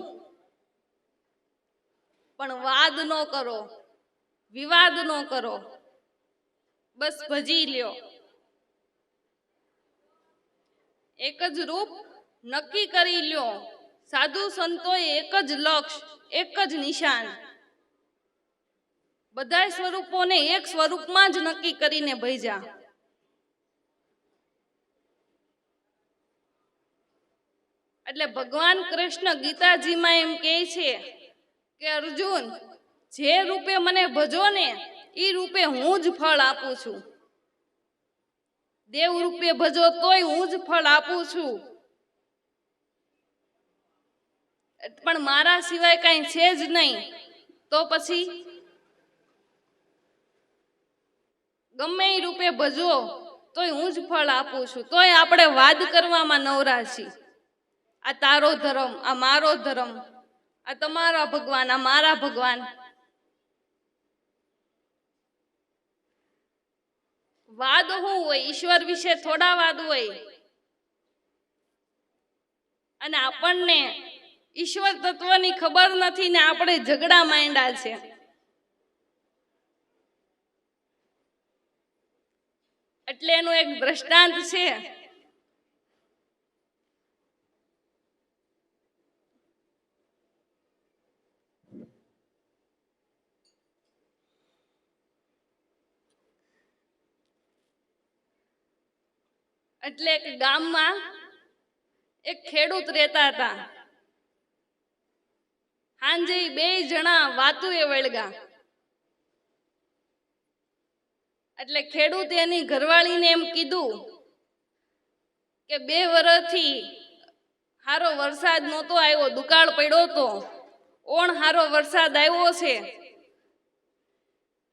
પણ વાદ ન કરો, વિવાદ ન કરો, બસ ભજી લ્યો. એક જ રૂપ નક્કી કરી લ્યો. સાધુ સંતોએ એક જ લક્ષ્ય, એક જ નિશાન. બધા સ્વરૂપોને એક સ્વરૂપમાં જ નક્કી કરીને ભેજા. એટલે ભગવાન કૃષ્ણ ગીતાજીમાં એમ કહે છે કે અર્જુન, જે રૂપે મને ભજો ને એ રૂપે હું જ ફળ આપું છું. દેવ રૂપે ભજો તોય હું જ ફળ આપું છું, પણ મારા સિવાય કઈ છે જ નહીં. તો પછી ગમે એ રૂપે ભજો તોય હું જ ફળ આપું છું. તોય આપણે વાદ કરવામાં નવરા છીએ. આ તારો ધર્મ, આ મારો ધર્મ, આ તમારા ભગવાન, આ મારા ભગવાન. વાદ શું હોય? ઈશ્વર વિશે થોડા વાદ હોય. અને આપણને ઈશ્વર તત્વની ખબર નથી ને આપણે ઝઘડા માંડ્યા છે. એટલે એનું એક દ્રષ્ટાંત છે. એટલે એક ગામમાં એક ખેડૂત રહેતા હતા. હાંજે 2 જણા વાતુએ વળગા. એટલે ખેડૂતે એની ઘરવાળીને એમ કીધું કે 2 વર્ષથી સારો વરસાદ નહોતો આવ્યો, દુકાળ પડ્યો તો, ઓણ હારો વરસાદ આવ્યો છે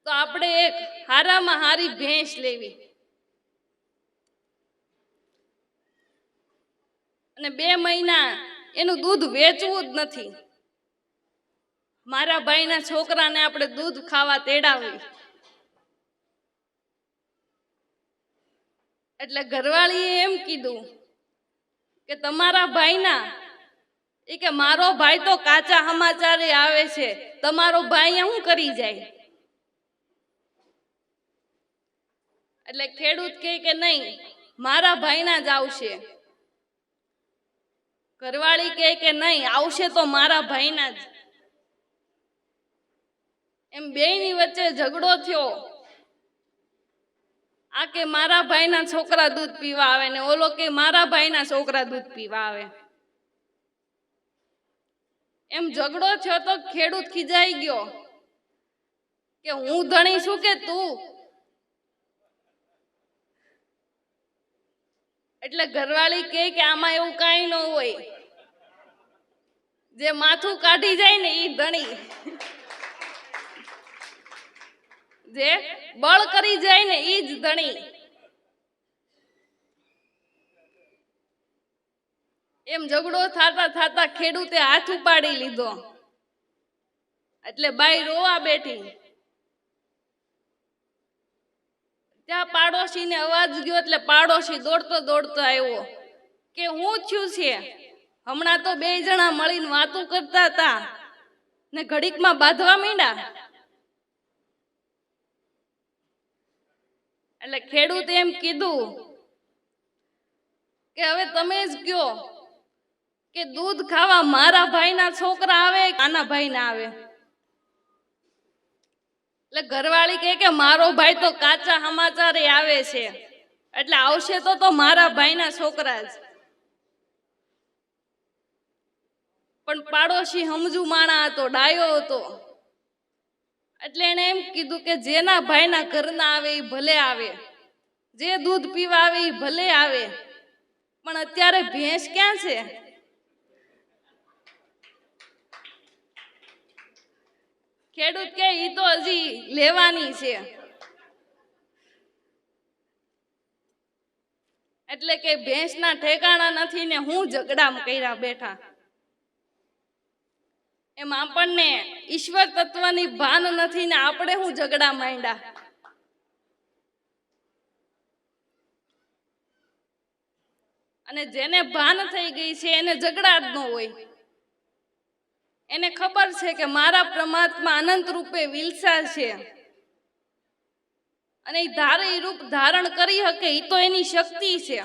તો આપણે એક હારામાં હારી ભેંસ લેવી અને 2 મહિના એનું દૂધ વેચવું જ નથી. મારા ભાઈના છોકરાને આપણે દૂધ ખાવા તેડાવી. એટલે ઘરવાળીએ એમ કીધું કે તમારા ભાઈના એ કે મારો ભાઈ તો કાચા સમાચારે આવે છે, તમારો ભાઈ શું કરી જાય? એટલે ખેડૂત કહે કે નહીં, મારા ભાઈના જ આવશે. ઘરવાળી કહે કે નહીં, આવશે તો મારા ભાઈના જ. એમ બેયની વચ્ચે ઝઘડો થયો. આ કે મારા ભાઈના છોકરા દૂધ પીવા આવે ને ઓલો કે મારા ભાઈના છોકરા દૂધ પીવા આવે. એમ ઝઘડો થયો તો ખેડૂત ખીજાઈ ગયો કે હું ધણી છું કે તું? એટલે ઘરવાળી કહે કે આમાં એવું કાંઈ ન હોય, જે માથું કાઢી જાય ને ઈ ધણી, જે બળ કરી જાય ને ઈ જ ધણી. એમ ઝઘડો થાતા થાતા ખેડૂતે હાથ ઉપાડી લીધો. એટલે બાઈ રોવા બેઠી. ત્યાં પાડોશીને અવાજ ગયો એટલે પાડોશી દોડતો દોડતો આવ્યો કે હું થયું છે? હમણાં તો 2 જણા મળીને વાતું કરતા હતા ને ઘડીકમાં બાંધવા માંડ્યા. એટલે ખેડૂતે એમ કીધું કે હવે તમે જ કયો કે દૂધ ખાવા મારા ભાઈના છોકરા આવે કે આના ભાઈ ના આવે? એટલે ઘરવાળી કહે કે મારો ભાઈ તો કાચા સમાચારે આવે છે, એટલે આવશે તો મારા ભાઈના છોકરા જ. પણ પાડોશી સમજુ માણા હતો, ડાયો હતો. એટલે એને એમ કીધું કે જેના ભાઈના ઘરના આવે એ ભલે આવે, જે દૂધ પીવા આવે એ ભલે આવે, પણ અત્યારે ભેંસ ક્યાં છે? ખેડૂત કે ઈ તો હજી લેવાની છે. એટલે કે ભેંસના ઠેકાણા નથી ને હું ઝઘડામ કર્યા બેઠા. એમ આપણને ઈશ્વર તત્વની ભાન નથી ને આપણે હું ઝઘડા માંડ્યા. અને જેને ભાન થઈ ગઈ છે એને ઝઘડા જ ન હોય. એને ખબર છે કે મારા પરમાત્મા અનંત રૂપે વિલસા છે અને એ ધારે એ રૂપ ધારણ કરી શકે, એ તો એની શક્તિ છે.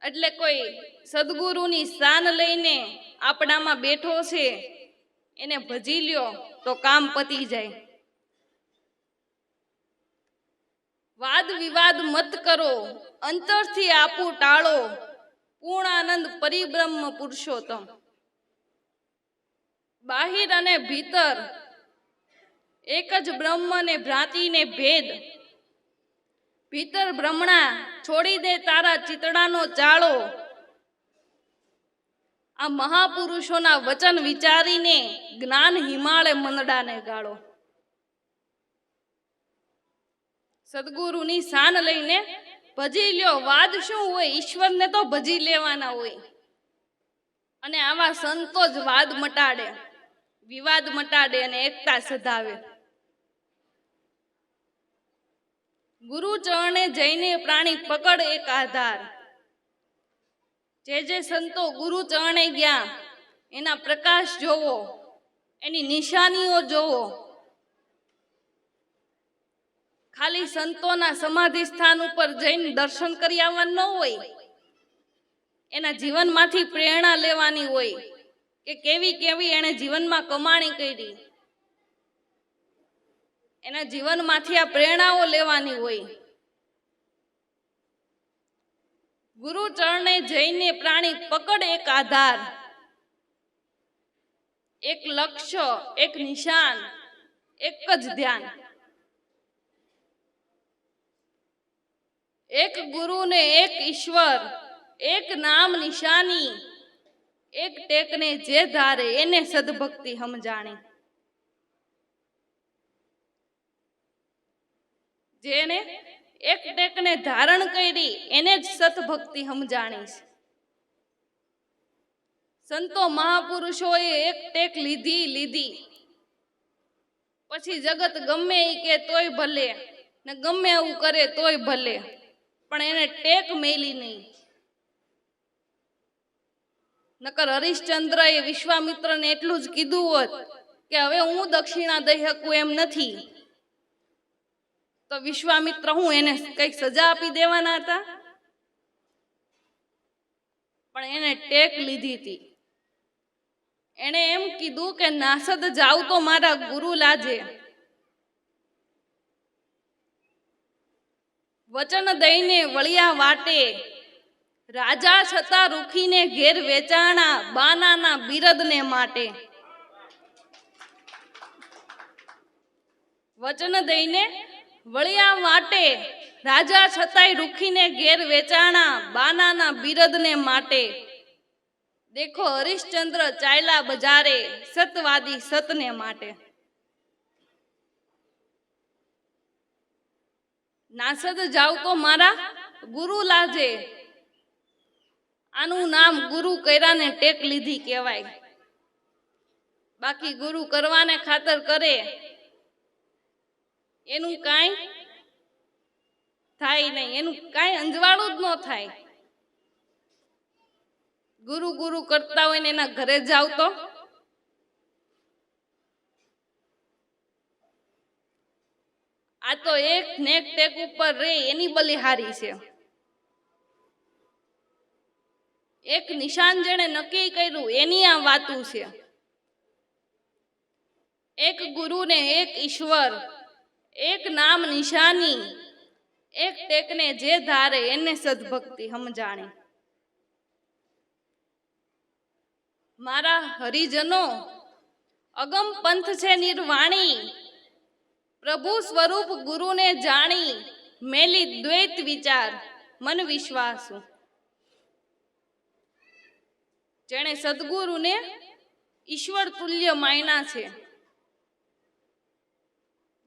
એટલે કોઈ સદગુરુની સ્થાન લઈને આપણામાં બેઠો છે એને ભજી લ્યો તો કામ પતી જાય. વાદ વિવાદ મત કરો, અંતરથી આપું ટાળો, પૂર્ણાનંદ પરિબ્રહ્મ પુરુષોત્તમ. બાહિર અને ભીતર એક જ બ્રહ્મ ને ભ્રાંતિને ભેદ. ભીતર બ્રહ્મણા છોડી દે તારા ચિતડાનો ચાળો. આ મહાપુરુષોના વચન વિચારીને જ્ઞાન હિમાલય મંદડાને ગાળો. સદગુરુની શાન લઈને ભજી લ્યો. વાદ શું હોય? ઈશ્વરને તો ભજી લેવાના હોય. અને આવા સંતો જ વાદ મટાડે, વિવાદ મટાડે અને એકતા સધાવે. ગુરુ ચરણે જઈને પ્રાણી પકડ એક આધાર. જે સંતો ગુરુ ચરણે ગયા એના પ્રકાશ જોવો, એની નિશાનીઓ જોવો. ખાલી સંતોના સમાધિ સ્થાન ઉપર જઈને દર્શન કરી આવવાનું ન હોય, એના જીવનમાંથી પ્રેરણા લેવાની હોય કે કેવી કેવી એણે જીવનમાં કમાણી કરી. એના જીવનમાંથી આ પ્રેરણાઓ લેવાની હોય. ગુરુ ચરણે જઈને પ્રાણી પકડ એક આધાર, એક લક્ષ્ય, એક નિશાન, એક જ ધ્યાન. એક ગુરુ ને એક ઈશ્વર, એક નામ નિશાની, એક ટેકને જે ધારે એને સદભક્તિ સમજાણી. જેને એક ટેકને ધારણ કરી એને જ સતભક્તિ સમજાણી. સંતો મહાપુરુષોએ એક ટેક લીધી પછી જગત ગમે ઈ કે તોય ભલે ને ગમે એવું કરે તોય ભલે, પણ એને ટેક મેલી નહીં. નકર હરિશ્ચંદ્ર એ વિશ્વામિત્રને એટલું જ કીધું હોત કે હવે હું દક્ષિણા દઈ શકું એમ નથી, તો વિશ્વામિત્ર હું એને કઈક સજા આપી દેવાના હતા? પણ એને ટેક લીધી હતી. એને એમ કીધું કે નાસદ જાવ તો મારા ગુરુ લાજે. વચન દઈને વળિયા વાટે, રાજા છતાં રૂખીને ઘેર વેચાણા, બાનાના બિરદને માટે. વચન દઈને વળિયા વાટે, રાજા છતાંય રૂખીને ઘેર વેચાણા, બાનાના બિરદને માટે. દેખો હરિશ્ચંદ્ર ચાલ્યા બજારે, સતવાદી સતને માટે. નાસદ જાવ તો મારા ગુરુ લાજે. આનું નામ ગુરુ કર્યાને ટેક લીધી કહેવાય. બાકી ગુરુ કરવાને ખાતર કરે એનું કાંઈ થાય નહીં, એનું કાંઈ અંજવાળું જ ન થાય. ગુરુ ગુરુ કરતા હોય ને એના ઘરે જાવ તો આ તો એક નેક ટેક ઉપર રે એની બલિહારી છે. એક નિશાન જેણે નક્કી કર્યું એની આ વાતું છે. એક ગુરુ ને એક ઈશ્વર, એક નામ નિશાની, એક ટેકને જે ધારે એને સદભક્તિ સમજાણી. મારા હરિજનો અગમ પંથ છે નિર્વાણી, પ્રભુ સ્વરૂપ ગુરુને જાણી, મેલી દ્વૈત વિચાર મન વિશ્વાસુ. જેણે સદગુરુને ઈશ્વર તુલ્ય માયના છે.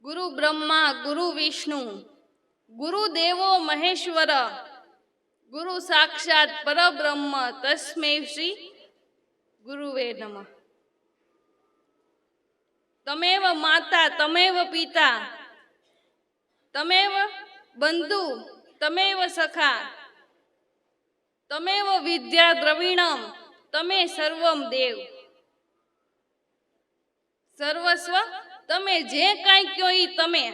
ગુરુ બ્રહ્મા ગુરુ વિષ્ણુ ગુરુ દેવો મહેશ્વર, ગુરુ સાક્ષાત પરબ્રહ્મ તસ્મૈ શ્રી ગુરુવે નમઃ. તમેવ માતા તમેવ પિતા તમેવ બંધુ તમેવ સખા, તમેવ વિદ્યા દ્રવિણમ તમે સર્વમ દેવ. સર્વસ્વ તમે જે કાંઈ કયો ઈ તમે.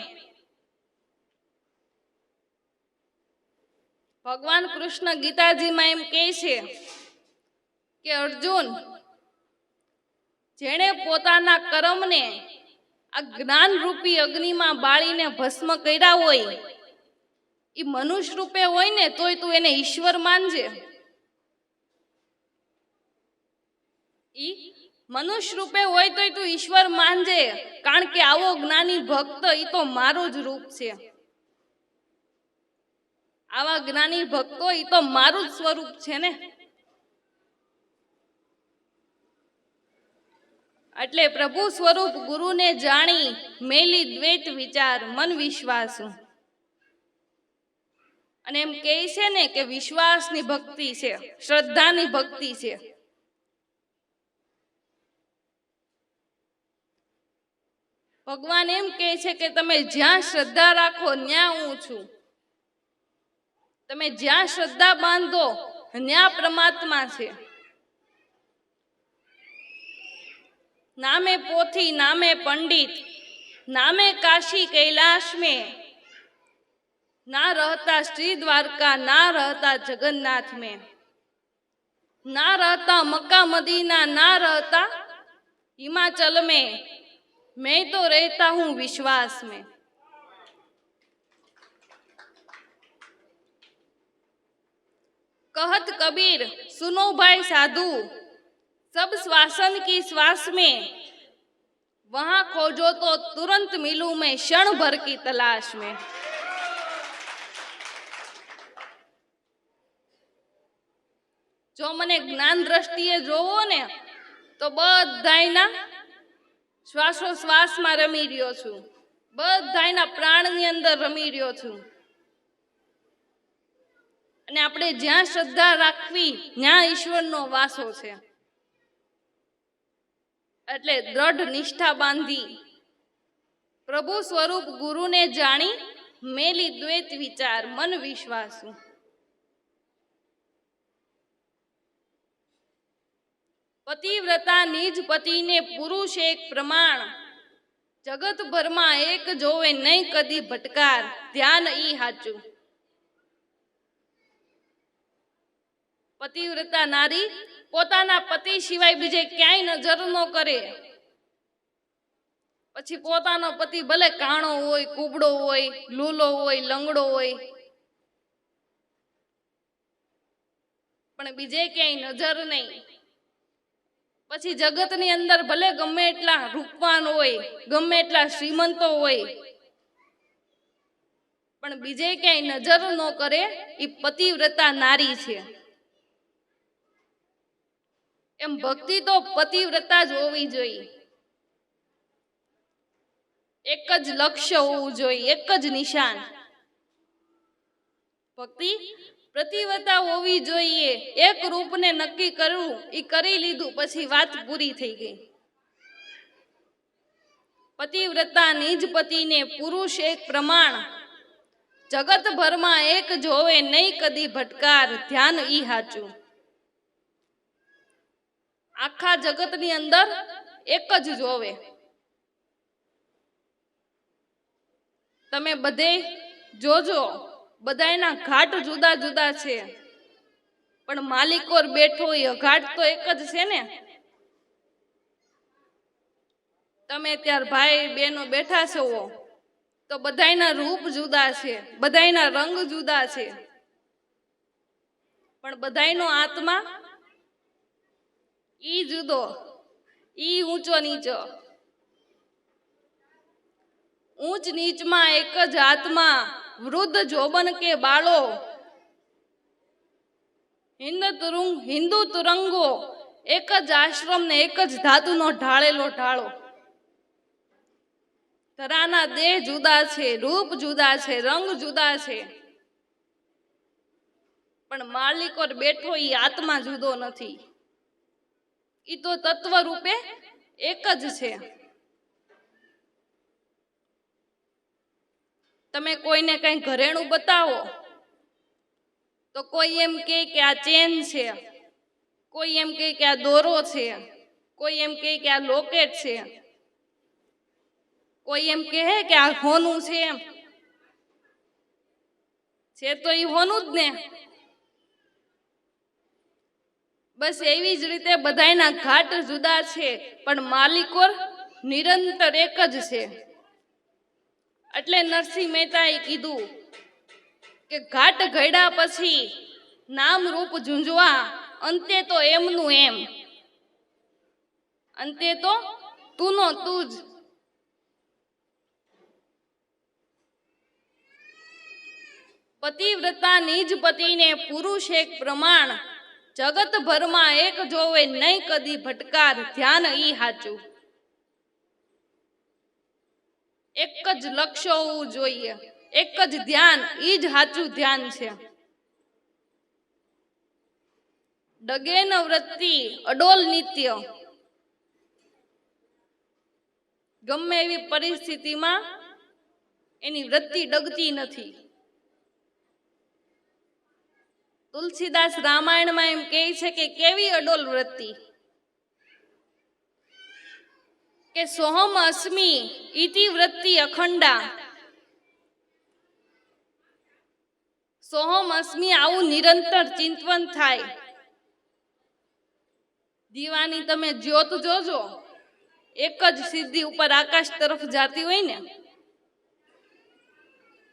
ભગવાન કૃષ્ણ ગીતાજીમાં એમ કહે છે કે અર્જુન, જેણે પોતાના કર્મને આ જ્ઞાન રૂપી અગ્નિમાં બાળીને ભસ્મ કર્યા હોય, એ મનુષ્ય રૂપે હોય ને તોય તું એને ઈશ્વર માનજે. ઈ મનુષ્ય રૂપે હોય તોય તું ઈશ્વર માનજે, કારણ કે આવો જ્ઞાની ભક્ત ઈ તો મારું જ રૂપ છે. આવા જ્ઞાની ભક્તો ઈ તો મારું જ સ્વરૂપ છે ને. એટલે પ્રભુ સ્વરૂપ ગુરુને જાણી, મેલી દ્વૈત વિચાર મન વિશ્વાસુ. અને એમ કહે છે ને કે વિશ્વાસની ભક્તિ છે, શ્રદ્ધાની ભક્તિ છે. ભગવાન એમ કહે છે કે તમે જ્યાં શ્રદ્ધા રાખો ત્યાં હું છું. તમે જ્યાં શ્રદ્ધા બાંધો ત્યાં પરમાત્મા છે. નામે પોથી નામે પંડિત નામે કાશી कैलाश में, ना रहता श्री द्वारका ना रहता जगन्नाथ में, ना रहता मक्का मदीना ना रहता हिमाचल में, मैं तो रहता हूँ विश्वास में. कहत कबीर सुनो भाई साधु, सब श्वासन की श्वास में, वहां खोजो तो तुरंत मिलूं मैं क्षण भर की तलाश में. જો મને જ્ઞાન દ્રષ્ટિએ જોવો ને તો બધાયના શ્વાસોશ્વાસમાં રમી રહ્યો છું, બધાયના પ્રાણની અંદર રમી રહ્યો છું. અને આપણે જ્યાં શ્રદ્ધા રાખવી ત્યાં ઈશ્વરનો વાસો છે. એટલે દ્રઢ નિષ્ઠા બાંધી પ્રભુ સ્વરૂપ ગુરુને જાણી મેલી દ્વૈત વિચાર મન વિશ્વાસુ. પતિવ્રતા નિજ પતિને પુરુષ એક પ્રમાણ, જગત ભરમાં એક જોવે નહીં કદી ભટકાર, ધ્યાન ઈ હાચું. પતિવ્રતા નારી પોતાના પતિ સિવાય બીજે ક્યાંય નજર ન કરે. પછી પોતાનો પતિ ભલે કાણો હોય, કુબડો હોય, લૂલો હોય, લંગડો હોય, પણ બીજે ક્યાંય નજર નહીં. પછી જગતની અંદર ભલે ગમે એટલા રૂપવાન હોય, ગમે એટલા શ્રીમંતો હોય, પણ બીજે ક્યાંય નજર ન કરે. એ પતિવ્રતા નારી છે. એમ ભક્તિ તો પતિવ્રતા જ હોવી જોઈએ. એક જ લક્ષ્ય હોવું જોઈએ, એક જ નિશાન. ભક્તિ પતિવ્રતા હોવી જોઈએ. એક રૂપને નક્કી કરવું, એ કરી લીધું, પછી વાત પૂરી થઈ ગઈ. પતિવ્રતા નિજ પતિને પુરુષ એક પ્રમાણ, જગત ભરમાં એક જોવે નહીં કદી ભટકાર, ધ્યાન ઈ હાચું. આખા જગતની અંદર એક જ જોવે. તમે બધે જોજો, બધાયના ઘાટ જુદા જુદા છે, પણ માલિકોર બેઠો એ ઘાટ તો એક જ છે ને. તમે ત્યાર ભાઈ બહેનો બેઠા છો તો બધાયના રૂપ જુદા છે, બધાયના રંગ જુદા છે, પણ બધાયનો આત્મા ઈ જુદો, ઈ ઊંચો નીચો. ઊંચ નીચમાં એક જ આત્મા, વૃદ્ધ જોબન કે બાળો, હિન્દુ તુરંગો, એક જ આશ્રમ ને એક જ ધાતુનો ઢાળેલો ઢાળો. ધરાના દેહ જુદા છે, રૂપ જુદા છે, રંગ જુદા છે, પણ માલિકો બેઠો ઈ આત્મા જુદો નથી. ઈ તો તત્વ રૂપે એક જ છે. તમે કોઈને કઈ ઘરેણું બતાવો તો કોઈ એમ કે આ ચેન છે, કોઈ એમ કે આ દોરો છે, કોઈ એમ કે આ લોકેટ છે, કોઈ એમ કહે કે આ હોનું છે તો એ હોનું જ ને. બસ એવી જ રીતે બધાયના ઘાટ જુદા છે, પણ માલિકો નિરંતર એક જ છે. એટલે નરસિંહ મહેતાએ કીધું કે ઘાટ ઘડ્યા પછી નામ રૂપ ઝૂંઝવા, અંતે તો એમનું એમ, અંતે તો તુંનો તું જ. પતિવ્રતા નિજ પતિને પુરુષ એક પ્રમાણ, જગત ભરમાં એક જોવે નહીં કદી ભટકાર, ધ્યાન ઈ હાચું. એક જ લક્ષ્ય હોવું જોઈએ, એક જ ધ્યાન, ઈ જ હાચું ધ્યાન છે. ડગે ન વૃત્તિ અડોલ નિત્ય. ગમે એવી પરિસ્થિતિમાં એની વૃત્તિ ડગતી નથી. તુલસીદાસ રામાયણમાં એમ કહે છે કે કેવી અડોલ વૃત્તિ, કે સોહમ અસ્મિ ઇતિ વૃત્તિ અખંડા. સોહમ અસ્મિ આવું નિરંતર ચિંતન થાય. દીવાની તમે જ્યોત જોજો, એક જ સીધી ઉપર આકાશ તરફ જાતી હોય ને,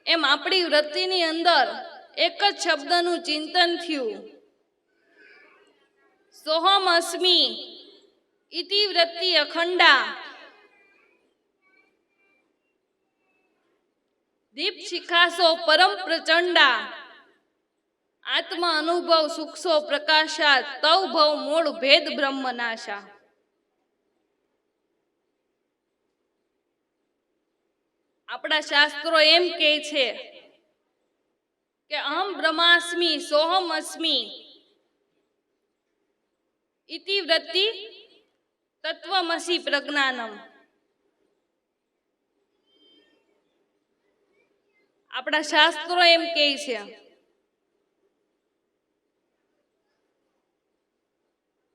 એમ આપણી વૃત્તિની અંદર એક જ શબ્દનું ચિંતન થયું. સોહમ અસ્મિ ઇતિ વૃત્તિ અખંડા. દીપ શિખાસો પરમ પ્રચંડા. આત્મા અનુભવ સુખસો પ્રકાશા તવ ભવ મૂળ ભેદ બ્રહ્મ નાશા. આપણા શાસ્ત્રો એમ કહે છે કે અહમ બ્રહ્માસ્મિ સોહમ અસ્મિ ઇતિ વૃત્તિ તત્વમસી પ્રજ્ઞાનમ. આપણા શાસ્ત્રો એમ કહે છે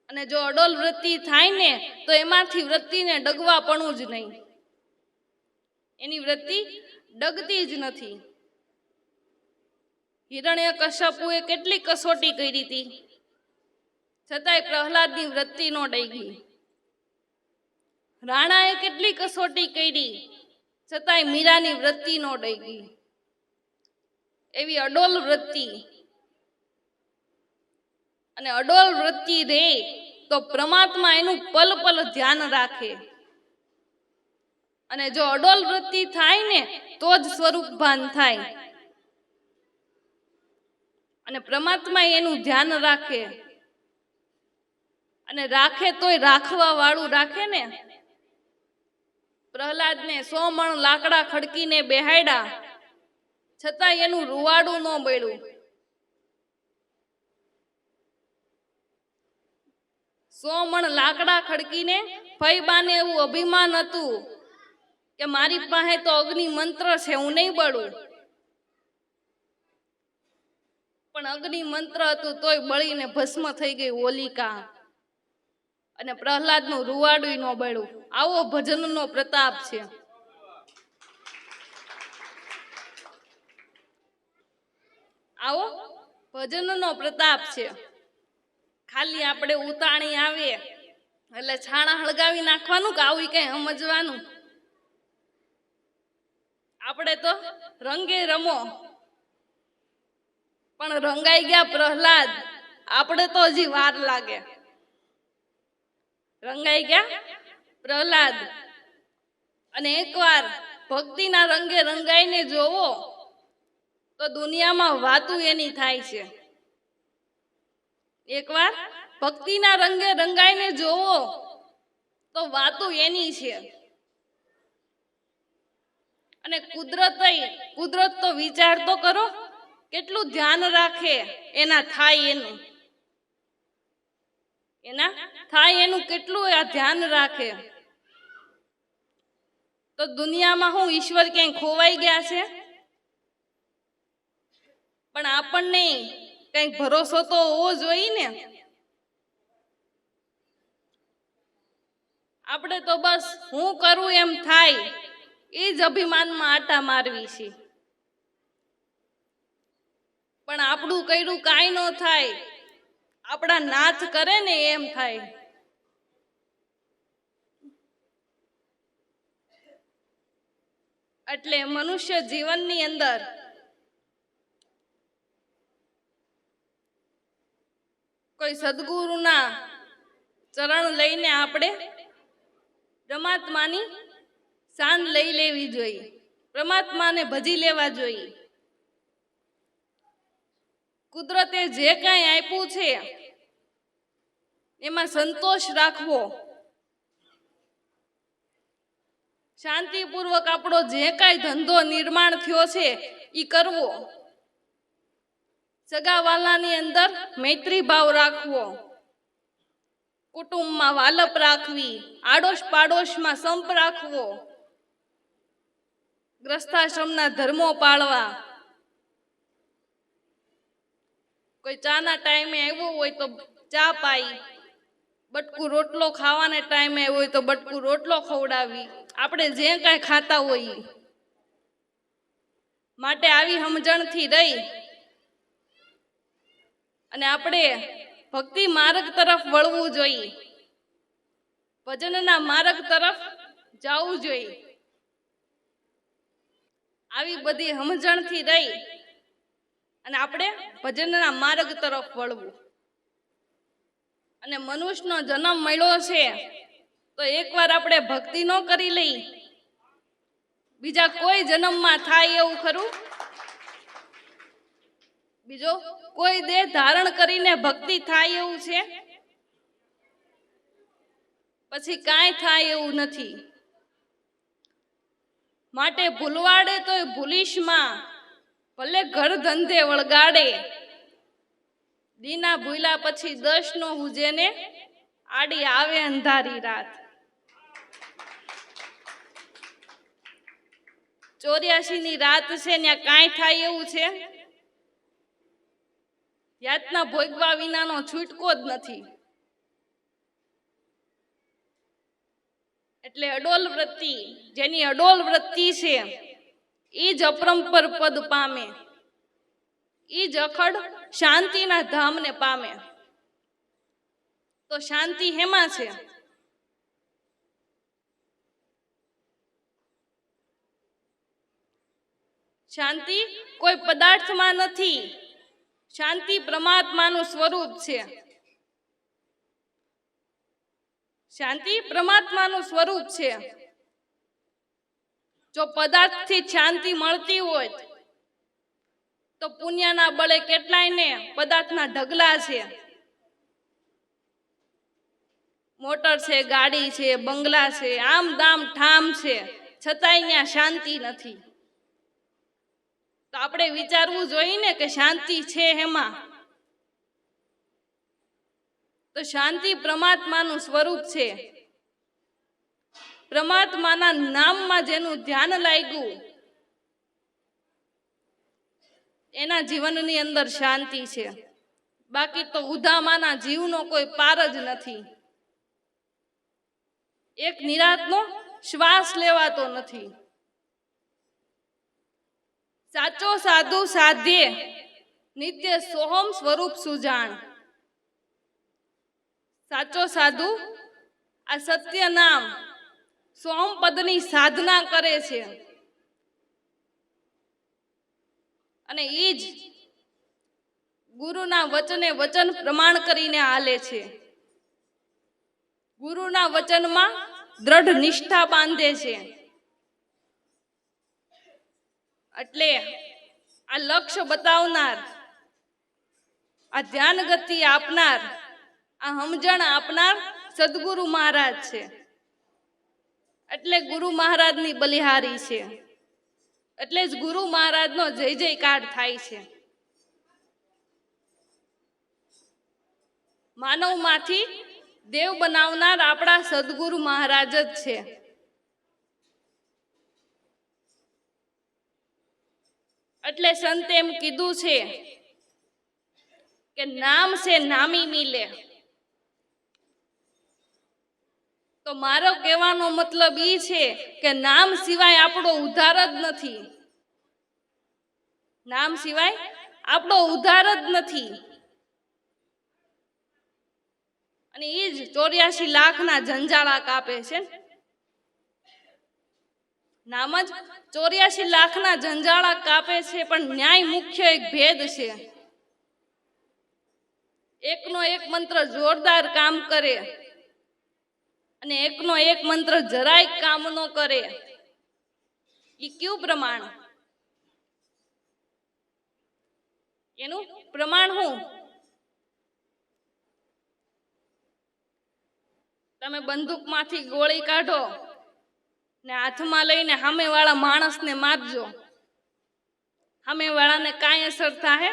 અને જો અડોલ વૃત્તિ થાય ને તો એમાંથી વૃત્તિને ડગવાપણું જ નહીં. એની વૃત્તિ ડગતી જ નથી. હિરણ્યકશ્યપુએ કેટલી કસોટી કરી હતી, છતાંય પ્રહલાદની વૃત્તિ નો ડગી. રાણાએ કેટલી કસોટી કરી, છતાંય મીરાની વૃત્તિ નો ડગી. એવી અડોલ વૃત્તિ. અને અડોલ વૃત્તિ રે તો પરમાત્મા એનું પલ પલ ધ્યાન રાખે. અને જો અડોલ વૃત્તિ થાય ને તો જ સ્વરૂપ ભાન થાય. અને પરમાત્મા એનું ધ્યાન રાખે. અને રાખે તોય રાખવા વાળું રાખે ને. પ્રહલાદને 100 મણ લાકડા ખડકીને બેહાડ્યા, છતાં એનું રૂવાડું ન બળ્યું. 100 મણ લાકડા ખડકીને ફઈબાને એવું અભિમાન હતું કે મારી પાસે તો અગ્નિ મંત્ર છે, હું નહીં બળું. પણ અગ્નિ મંત્ર હતું તોય બળીને ભસ્મ થઈ ગઈ હોલિકા. અને પ્રહલાદનું રૂવાડું ન બળ્યું. આવો ભજનનો પ્રતાપ છે. આવો ભજનનો પ્રતાપ છે. ખાલી આપણે ઉતાણી આવીએ એટલે છાણા હળગાવી નાખવાનું કે આવું કઈ સમજવાનું. આપણે તો રંગે રમો. પણ રંગાઈ ગયા પ્રહલાદ, આપણે તો હજી વાર લાગે. રંગાઈ ગયા પ્રહલાદ. અને એકવાર ભક્તિના રંગે રંગાઈને જોવો તો દુનિયામાં વાતું એની થાય છે. એકવાર ભક્તિના રંગે રંગાઈને જોવો તો વાતું એની છે. અને કુદરત તો વિચાર તો કરો, કેટલું ધ્યાન રાખે એના થાય એનું. એના થાય એનું કેટલું આ ધ્યાન રાખે. તો દુનિયામાં હું ઈશ્વર ક્યાંય ખોવાઈ ગયા છે? પણ આપણને કઈક ભરોસો તો હોવો જોઈએ ને. આપણે તો બસ હું કરું એમ થાય એ જ અભિમાનમાં આટા મારવી છે. પણ આપણું કર્યું કાંઈ ન થાય, આપણા નાથ કરે ને એમ થાય. એટલે મનુષ્ય જીવનની અંદર કોઈ સદગુરુના ચરણ લઈને આપણે પરમાત્માની શાન લઈ લેવી જોઈએ. પરમાત્માને ભજી લેવા જોઈએ. કુદરતે જે કાંઈ આપ્યું છે એમાં સંતોષ રાખવો. શાંતિપૂર્વક આપણો જે કાંઈ ધંધો નિર્માણ થયો છે એ કરવો. સગાવાલાની અંદર મૈત્રી ભાવ રાખવો. કુટુંબમાં વાલપ રાખવી. આડોશ પાડોશમાં સંપ રાખવો. ગ્રસ્તાશ્રમના ધર્મો પાળવા. કોઈ ચાના ટાઈમે આવ્યો હોય તો ચા પાઈ, બટકું રોટલો ખાવાના ટાઈમે આવ્યો હોય તો બટકું રોટલો ખવડાવી. આપણે જે કાંઈ ખાતા હોઈએ માટે આવી સમજણથી રહી અને આપણે ભક્તિ માર્ગ તરફ વળવું જોઈએ. ભજનના માર્ગ તરફ જવું જોઈએ. આવી બધી સમજણથી રહી અને આપણે ભજનના માર્ગ તરફ વળવું. અને મનુષ્યનો જન્મ મળ્યો છે તો એકવાર આપણે ભક્તિ ન કરી લઈ, બીજા કોઈ જન્મમાં થાય એવું ખરું? બીજો કોઈ દેહ ધારણ કરીને ભક્તિ થાય એવું છે? પછી કાંઈ થાય એવું નથી. માટે ભૂલવાડે તોય ભૂલીશ માં, ભલે ઘર ધંધે વળગાડે. દીના ભૂલા પછી 10 નો હુજેને, આડી આવે અંધારી રાત. 84 ની રાત છે, ત્યાં કાંઈ થાય એવું છે? યાતના ભોગવા વિનાનો છૂટકો જ નથી. એટલે અડોલ વૃત્તિ, જેની અડોલ વૃત્તિ છે, ઈ જ અપરંપર પદ પામે, ઈ જ અખડ શાંતિના ધામને પામે. તો શાંતિ હેમાં છે? શાંતિ કોઈ પદાર્થમાં નથી. શાંતિ પરમાત્માનું સ્વરૂપ છે. શાંતિ પરમાત્માનું સ્વરૂપ છે. જો પદાર્થથી શાંતિ મળતી હોય તો પુણ્યના બળે કેટલાયને પદાર્થના ઢગલા છે. મોટર છે, ગાડી છે, બંગલા છે, આમ દામ ઠામ છે, છતાંય ત્યાં શાંતિ નથી. તો આપણે વિચારવું જોઈએ ને કે શાંતિ છે એમાં. તો શાંતિ પરમાત્માનું સ્વરૂપ છે. પરમાત્માના નામમાં જેનું ધ્યાન લાગ્યું, એના જીવનની અંદર શાંતિ છે. બાકી તો ઉધામાના જીવનો કોઈ પાર જ નથી. એક નિરાંતનો શ્વાસ લેવાતો નથી. સાચો સાધુ સાધ્યે, નિત્ય સોહમ સ્વરૂપ સુજાણ. સાચો સાધુ આ સત્ય નામ સોમ પદની સાધના કરે છે, અને ઈ જ ગુરુના વચને વચન પ્રમાણ કરીને હાલે છે. ગુરુના વચનમાં દ્રઢ નિષ્ઠા બાંધે છે. એટલે આ લક્ષ્ય બતાવનાર, આ ધ્યાન ગતિ આપનાર, આ સમજણ આપનાર સદગુરુ મહારાજ છે. એટલે ગુરુ મહારાજની બલિહારી છે. એટલે જ ગુરુ મહારાજનો જય જયકાર થાય છે. માનવમાંથી દેવ બનાવનાર આપણા સદગુરુ મહારાજ જ છે. એટલે સંતે એમ કીધું છે કે નામ છે નામી મિલે. તો મારો કહેવાનો મતલબ ઈ છે કે નામ સિવાય આપણો ઉદ્ધાર જ નથી. નામ સિવાય આપણો ઉદ્ધાર જ નથી. અને એ જ 84 લાખના જંજાળા કાપે છે. નામ જ 84 લાખના જંજાળા કાપે છે. પણ ન્યાય મુખ્ય એક ભેદ છે. એકનો એક મંત્ર જોરદાર કામ કરે અને એકનો એક મંત્ર જરાય કામ ન કરે. એ કયું પ્રમાણ? એનું પ્રમાણ શું? તમે બંદૂકમાંથી ગોળી કાઢો ને હાથમાં લઈને સામેવાળા માણસને મારજો, સામેવાળાને કાંઈ અસર થાય?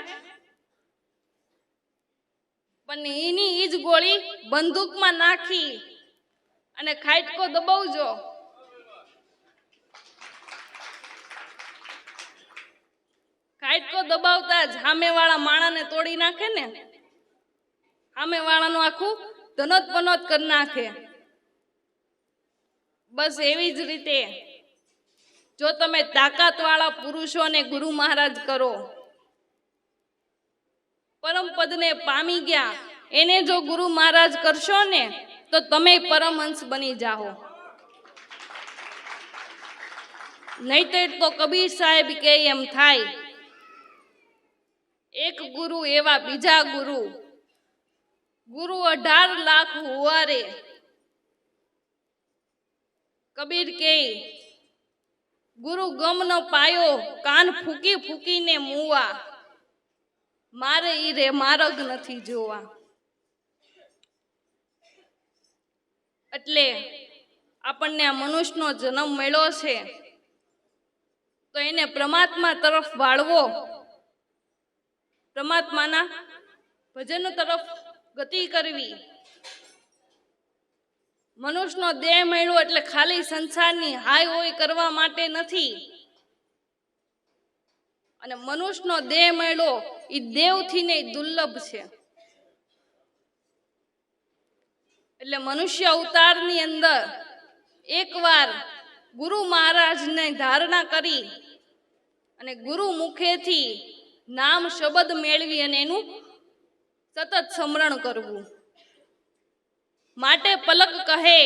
પણ એની ઈ જ ગોળી બંદૂકમાં નાખી અને ખાટકો દબાવજો, ખાટકો દબાવતા જ સામેવાળા માણાને તોડી નાખે ને, સામેવાળાનું આખું ધનોત પનોત કરી નાખે. બસ એવી જ રીતે જો તમે તાકાતવાળા પુરુષોને ગુરુ મહારાજ કરો, પરમ પદને પામી ગયા એને જો ગુરુ મહારાજ કરશો ને તો તમે પરમહંસ બની જાઓ. નહીતર તો કબીર સાહેબ કે એમ થાય, એક ગુરુ એવા બીજા ગુરુ, ગુરુ 18 લાખ હુવારે. કબીર કે ગુરુ ગમ ન પાયો, કાન ફૂકી ફૂકીને મુવા. મારે ઈ રે માર્ગ નથી જોવા. એટલે આપણને આ મનુષ્યનો જન્મ મળ્યો છે તો એને પરમાત્મા તરફ વાળવો, પરમાત્માના ભજન તરફ ગતિ કરવી. મનુષ્યનો દેહ મળ્યો એટલે ખાલી સંસારની હાય હોય કરવા માટે નથી. અને મનુષ્યનો દેહ મળ્યો એ દેવથી ને દુર્લભ છે. એટલે મનુષ્ય અવતારની અંદર એકવાર ગુરુ મહારાજને ધારણા કરી અને ગુરુ મુખેથી નામ શબ્દ મેળવી અને એનું સતત સ્મરણ કરવું. માટે પલક કહે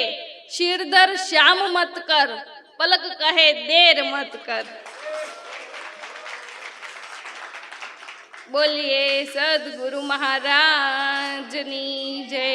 શિરધર શ્યામ મત કર, પલક કહે દેર મત કર. બોલીએ સદગુરુ મહારાજની જય.